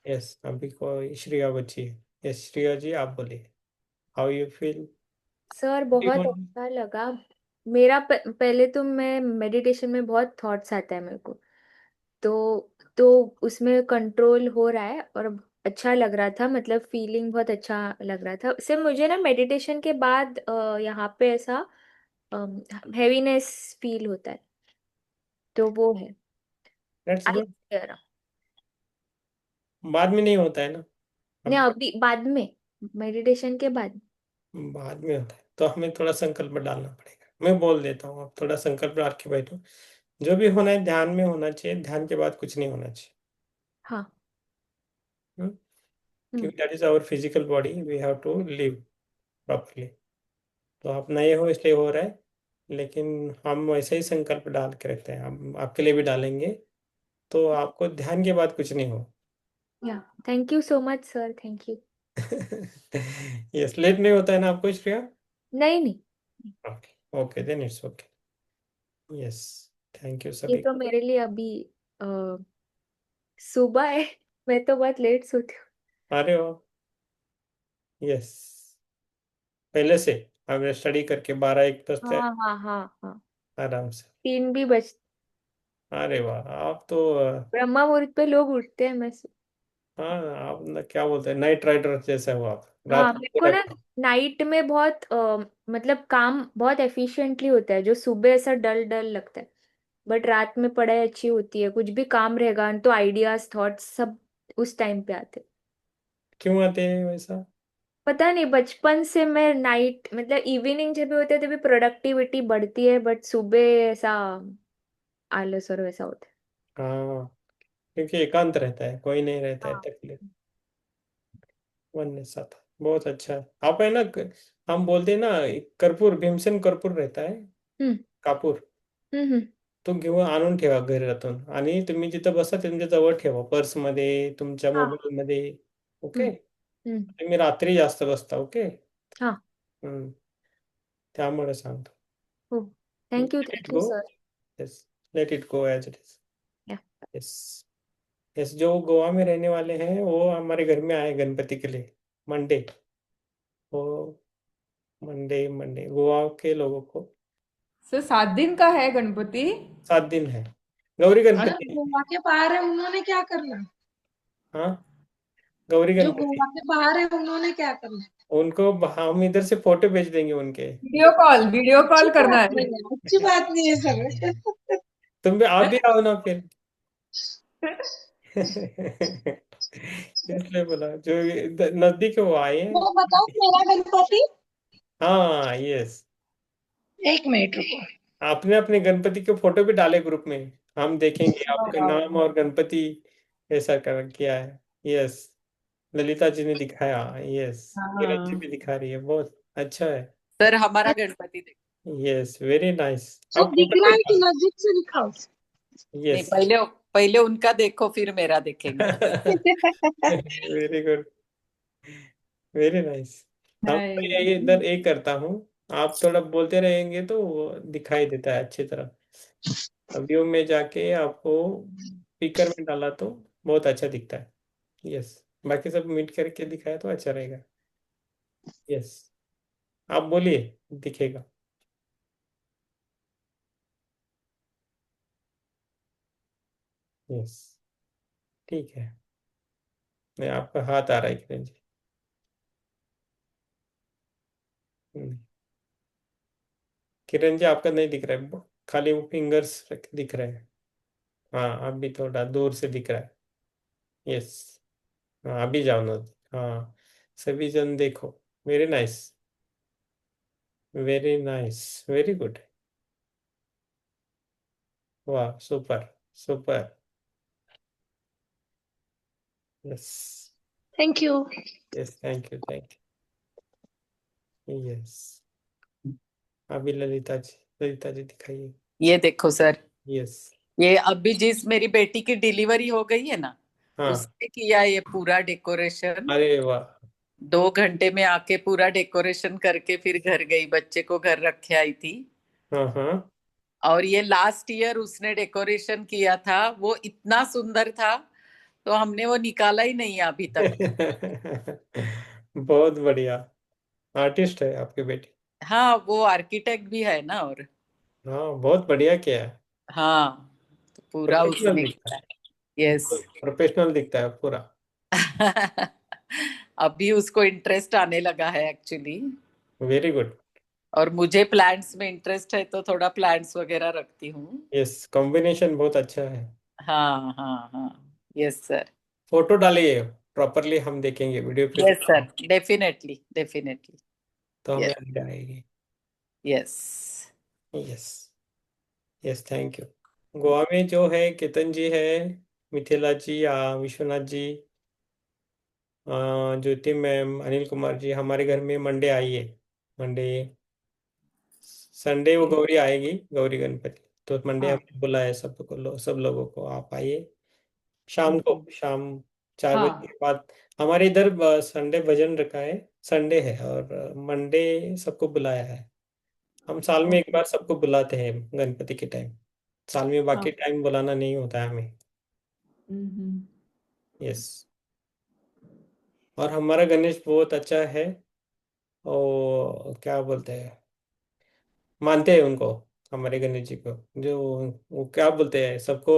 Yes, अभी को श्रेया बची है। यस, श्रेया जी आप बोलिए, हाउ यू फील। सर बहुत अच्छा लगा। मेरा पहले तो मैं मेडिटेशन में बहुत थॉट्स आता है मेरे को, तो उसमें कंट्रोल हो रहा है और अब अच्छा लग रहा था, मतलब फीलिंग बहुत अच्छा लग रहा था। सिर्फ मुझे ना मेडिटेशन के बाद यहाँ पे ऐसा हैवीनेस फील होता है, तो वो है। That's I good. कह रहा बाद में नहीं होता है ना, नहीं, अब अभी बाद में, मेडिटेशन के बाद। बाद में होता है तो हमें थोड़ा संकल्प डालना पड़ेगा। मैं बोल देता हूँ, आप थोड़ा संकल्प डाल के बैठो। जो भी होना है ध्यान में होना चाहिए, ध्यान के बाद कुछ नहीं होना चाहिए। हाँ। हम्म? हम्म। क्योंकि that is our physical body, we have to live properly. तो आप नए हो इसलिए हो रहा है, लेकिन हम वैसे ही संकल्प डाल के रहते हैं, हम आपके लिए भी डालेंगे, तो आपको ध्यान के बाद कुछ नहीं हो। Yeah, thank you so much sir, thank you. Yes, late नहीं होता है ना आपको श्रेया। नहीं नहीं, okay okay, then it's okay. Yes, thank you ये सभी। तो मेरे लिए अभी अ, सुबह है। मैं तो बहुत लेट सोती हूँ। अरे हो, यस, पहले से हम स्टडी करके 12-1 बजते हैं हाँ हाँ हाँ हाँ, आराम से। 3 भी बज, अरे वाह, आप तो ब्रह्मा मुहूर्त पे लोग उठते हैं, मैं हाँ, आप क्या बोलते हैं, नाइट राइडर जैसे हो आप, हाँ, रात मेरे को को पूरा ना नाइट में बहुत मतलब काम बहुत एफिशिएंटली होता है, जो सुबह ऐसा डल डल लगता है, बट रात में पढ़ाई अच्छी होती है, कुछ भी काम रहेगा तो आइडियाज थॉट्स सब उस टाइम पे आते हैं। क्यों आते हैं वैसा। पता नहीं, बचपन से मैं नाइट मतलब इवनिंग जब भी होते हैं तभी प्रोडक्टिविटी बढ़ती है, बट सुबह ऐसा आलस और वैसा होता है। हाँ, क्योंकि एकांत रहता है, कोई नहीं रहता है हाँ। तकलीफ, वन साथ। बहुत अच्छा है आप, है ना, हम बोलते हैं ना, कर्पूर, भीमसेन कर्पूर रहता है, हम्म कापूर, हम्म तो घेऊन आणून ठेवा घरातून, आणि तुम्ही जिथं बसा तुमच्या जवळ ठेवा, पर्समध्ये, तुमच्या हाँ। मोबाईलमध्ये. ओके. हम्म हम्म तुम्ही रात्री जास्त बसता. ओके. हाँ। हम्म, त्यामुळे सांगतो. Oh, let it thank you go. Sir. Yes, let it go as it is. Yeah. Yes. Yes, जो गोवा में रहने वाले हैं वो हमारे घर में आए गणपति के लिए, मंडे। वो मंडे मंडे गोवा के लोगों को सर 7 दिन का है गणपति। 7 दिन है, गौरी अरे गणपति है। गोवा के बाहर है उन्होंने क्या करना? हाँ, गौरी जो गणपति। गोवा के बाहर है उन्होंने क्या करना? उनको हम इधर से फोटो भेज देंगे उनके। वीडियो अच्छी कॉल करना बात है। नहीं है, अच्छी बात नहीं है सर। तुम भी आप भी आओ ना फिर। इसलिए बोला जो नजदीक है वो आए। वो बताओ मेरा गणपति। हाँ यस, एक मिनट रुको। आपने अपने गणपति के फोटो भी डाले ग्रुप में, हम देखेंगे आपका नाम और गणपति ऐसा कर किया है। यस, ललिता जी ने दिखाया। यस, किरण जी हाँ भी दिखा रही है, बहुत अच्छा है। सर, हमारा गणपति देखो। Yes, very nice. सर अब दिख फोटो रहा भी है कि नजदीक से दिखाओ? नहीं, यस। पहले पहले उनका देखो फिर मेरा देखेंगे। Very good, very nice. हम तो ये इधर एक करता हूँ, आप थोड़ा बोलते रहेंगे तो वो दिखाई देता है अच्छी तरह। व्यू में जाके आपको स्पीकर में डाला तो बहुत अच्छा दिखता है। यस, बाकी सब मीट करके दिखाया तो अच्छा रहेगा। यस, आप बोलिए, दिखेगा। यस, ठीक है। नहीं, आपका हाथ आ रहा है किरण जी। हम्म, किरण जी आपका नहीं दिख रहा है, खाली वो फिंगर्स दिख रहे हैं। हाँ, अभी थोड़ा दूर से दिख रहा है। यस, हाँ अभी जाओ ना। हाँ, सभी जन देखो। Very nice, very nice, very good. वाह, super, super. Yes, thank you. Yes, thank you, thank you. Yes, अभी ललिता जी दिखाइए। ये देखो सर, यस। ये अभी जिस मेरी बेटी की डिलीवरी हो गई है ना, हाँ, उसने किया ये पूरा डेकोरेशन। अरे वाह। 2 घंटे में आके पूरा डेकोरेशन करके फिर घर गई, बच्चे को घर रख के आई थी। हाँ हाँ। और ये लास्ट ईयर उसने डेकोरेशन किया था, वो इतना सुंदर था तो हमने वो निकाला ही नहीं अभी तक। बहुत बढ़िया, आर्टिस्ट है आपकी बेटी। हाँ, वो आर्किटेक्ट भी है ना। और हाँ, बहुत बढ़िया किया है। हाँ, तो पूरा प्रोफेशनल उसने दिखता किया। है, यस। प्रोफेशनल दिखता है पूरा। अभी उसको इंटरेस्ट आने लगा है एक्चुअली। Very good. और मुझे प्लांट्स में इंटरेस्ट है तो थोड़ा प्लांट्स वगैरह रखती हूँ। यस, कॉम्बिनेशन बहुत अच्छा है। हाँ हाँ हाँ। Yes sir. फोटो डालिए प्रॉपरली, हम देखेंगे वीडियो फिर। Yes sir, definitely definitely. तो हमें यस। आइडिया आएगी। Yes. Yes, yes, thank you. Goa में जो है केतन जी है, मिथिला जी, विश्वनाथ जी, ज्योति मैम, अनिल कुमार जी हमारे घर में मंडे आई है। मंडे, संडे वो गौरी आएगी, गौरी गणपति। तो मंडे हाँ हमने बुलाया है सबको, सब लोगों को, आप आइए शाम को, शाम 4 बजे हाँ। के बाद। हमारे इधर संडे भजन रखा है, संडे है, और मंडे सबको बुलाया है। हम साल में एक ओके। बार सबको बुलाते हैं गणपति के टाइम, साल में हाँ। बाकी टाइम बुलाना नहीं होता है हमें। हम्म। यस, और हमारा गणेश बहुत अच्छा है। और क्या बोलते हैं, मानते हैं उनको, हमारे गणेश जी को, जो वो क्या बोलते हैं सबको,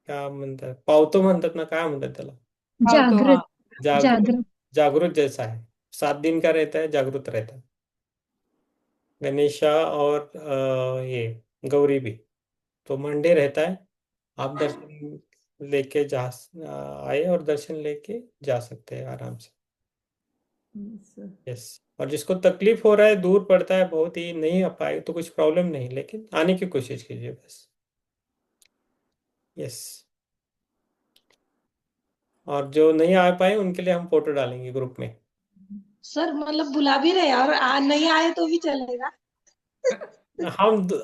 क्या म्हणतात, पावतो म्हणतात ना, काय म्हणतात त्याला, हाँ तो हाँ। जागृत। जागरूक, जागृत। जागरूक जैसा है। 7 दिन का रहता है, जागरूक रहता है गणेशा। और ये गौरी भी तो मंडे रहता है। आप दर्शन लेके आए और दर्शन लेके जा सकते हैं आराम से। यस, और जिसको तकलीफ हो रहा है, दूर पड़ता है बहुत ही, नहीं आ पाए तो कुछ प्रॉब्लम नहीं, लेकिन आने की कोशिश कीजिए बस। यस, और जो नहीं आ पाए उनके लिए हम फोटो डालेंगे ग्रुप में। सर मतलब बुला भी रहे और नहीं आए तो भी चलेगा?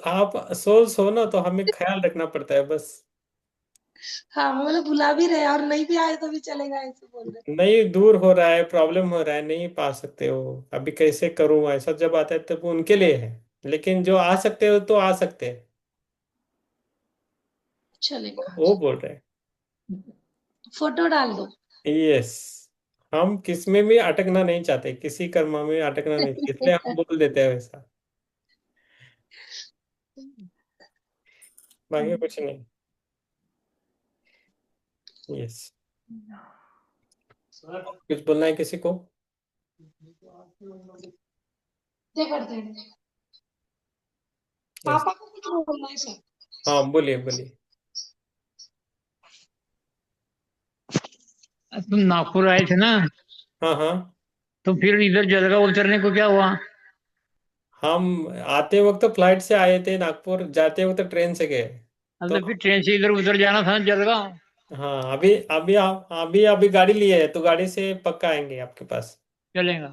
आप सो ना, तो हमें ख्याल रखना पड़ता है बस। हाँ मतलब बुला भी रहे और नहीं भी आए तो भी चलेगा ऐसे बोल रहे? नहीं, दूर हो रहा है, प्रॉब्लम हो रहा है, नहीं पा सकते हो, अभी कैसे करूँ, ऐसा जब आता है तब उनके लिए है। लेकिन जो आ सकते हो तो आ सकते हैं, चलेगा। वो बोल रहे फोटो डाल दो। हैं। यस, हम किस में भी अटकना नहीं चाहते, किसी कर्म में अटकना नहीं, इसलिए हम बोल देते हैं वैसा, बाकी कुछ नहीं। यस, कुछ बोलना है किसी को? पापा को कुछ बोलना है सर। हाँ बोलिए बोलिए। तुम नागपुर आए थे ना, हाँ हाँ, तो फिर इधर जलगांव उतरने को क्या हुआ? हम आते वक्त तो फ्लाइट से आए थे नागपुर, जाते वक्त ट्रेन से गए। तो मतलब फिर ट्रेन से इधर उतर जाना था जलगांव। हाँ, अभी अभी आप अभी गाड़ी लिए है तो गाड़ी से पक्का आएंगे आपके पास। चलेगा।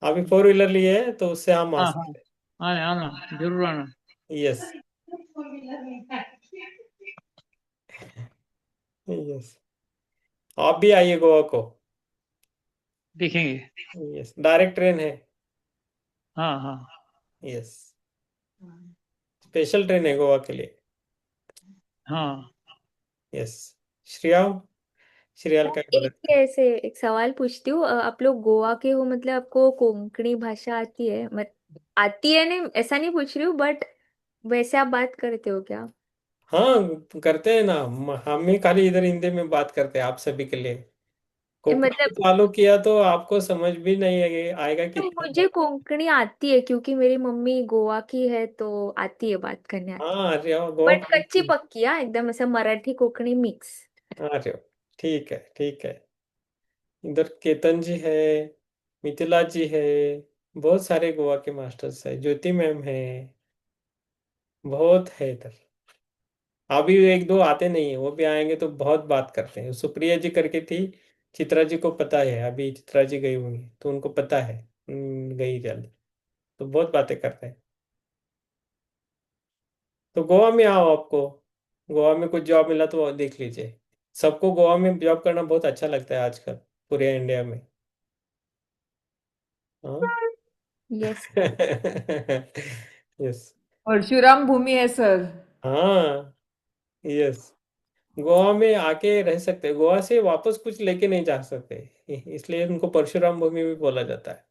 अभी 4 व्हीलर लिए है तो उससे हम आ हाँ हाँ, सकते आना आना जरूर आना। हैं। यस यस, आप भी आइए गोवा को। देखेंगे। यस, डायरेक्ट ट्रेन है। हाँ हाँ यस, स्पेशल ट्रेन है गोवा के लिए। हाँ। यस, श्रेया, श्रेयाल क्या बोल रहे थे? ऐसे एक सवाल पूछती हूँ, आप लोग गोवा के हो, मतलब आपको कोंकणी भाषा आती है? आती है नहीं ऐसा नहीं पूछ रही हूँ, बट वैसे आप बात करते हो क्या? हाँ करते हैं ना, हम ही खाली इधर हिंदी में बात करते हैं आप सभी के लिए। कोंकणी मतलब चालू किया तो आपको समझ भी नहीं आएगा कि। मुझे कोंकणी आती है क्योंकि मेरी मम्मी गोवा की है, तो आती है, बात करने आती हाँ अरे है, गोवा बट कच्ची पक्की, हाँ, एकदम ऐसा मराठी कोंकणी मिक्स। अरे ठीक है ठीक है। इधर केतन जी है, मिथिला जी है, बहुत सारे गोवा के मास्टर्स है, ज्योति मैम है, बहुत है इधर। अभी एक दो आते नहीं है, वो भी आएंगे तो बहुत बात करते हैं। सुप्रिया जी करके थी, चित्रा जी को पता है, अभी चित्रा जी गई होंगी तो उनको पता है, गई जल्दी, तो बहुत बातें करते हैं। तो गोवा में आओ, आपको गोवा में कुछ जॉब मिला तो देख लीजिए। सबको गोवा में जॉब करना बहुत अच्छा लगता है आजकल, पूरे इंडिया में। हाँ यस। यस। परशुराम भूमि है सर। हाँ यस, गोवा में आके रह सकते हैं, गोवा से वापस कुछ लेके नहीं जा सकते, इसलिए उनको परशुराम भूमि भी बोला जाता है।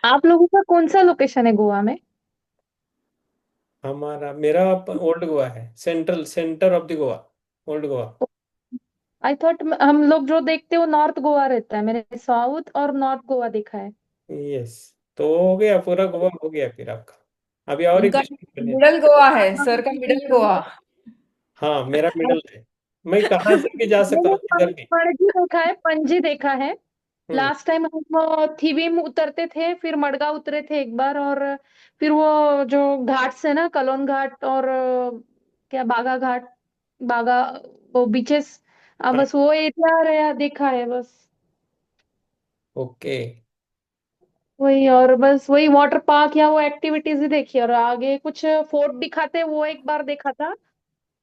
आप लोगों का कौन सा लोकेशन है गोवा में? मेरा ओल्ड गोवा है, centre of the Goa, old Goa. I thought हम लोग जो देखते हो नॉर्थ गोवा रहता है, मैंने साउथ और नॉर्थ गोवा देखा है। यस, तो हो गया पूरा गोवा हो गया फिर आपका, अभी और एक उनका डिस्ट्रिक्ट बने। मिडल गोवा है सर, का मिडल गोवा। हाँ मेरा मिडल है, मैं कहाँ से भी जा सकता मैंने हूँ किधर भी। पणजी देखा है, पणजी देखा है। हम्म। लास्ट टाइम हम थीविम उतरते थे, फिर मडगा उतरे थे एक बार, और फिर वो जो घाट्स है ना, कलोन घाट और क्या बागा घाट, बागा, वो बीचेस, हाँ, बस वो एरिया रहा देखा है बस। ओके। वही, और बस वही वाटर पार्क या वो एक्टिविटीज ही देखी, और आगे कुछ फोर्ट दिखाते वो एक बार देखा था।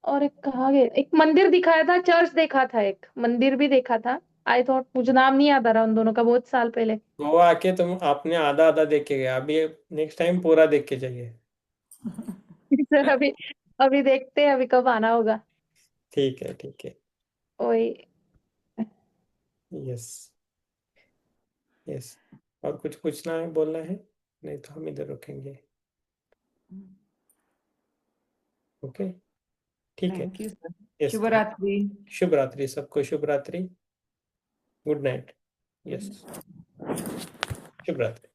और एक कहा गया, एक मंदिर दिखाया था, चर्च देखा था, एक मंदिर भी देखा था। आई थॉट, मुझे नाम नहीं याद आ रहा उन दोनों का, बहुत साल पहले। गोवा आके तुम आपने आधा आधा देख के गया, अभी नेक्स्ट टाइम पूरा देख के जाइए। सर अभी अभी देखते हैं, अभी कब आना होगा। ठीक है ठीक है। वही। यस यस, और कुछ पूछना है, बोलना है? नहीं तो हम इधर रुकेंगे। ओके, ठीक है। Thank you sir. यस, शुभ रात्रि। शुभ रात्रि, सबको शुभ रात्रि, गुड नाइट। यस, शुभ रात्रि।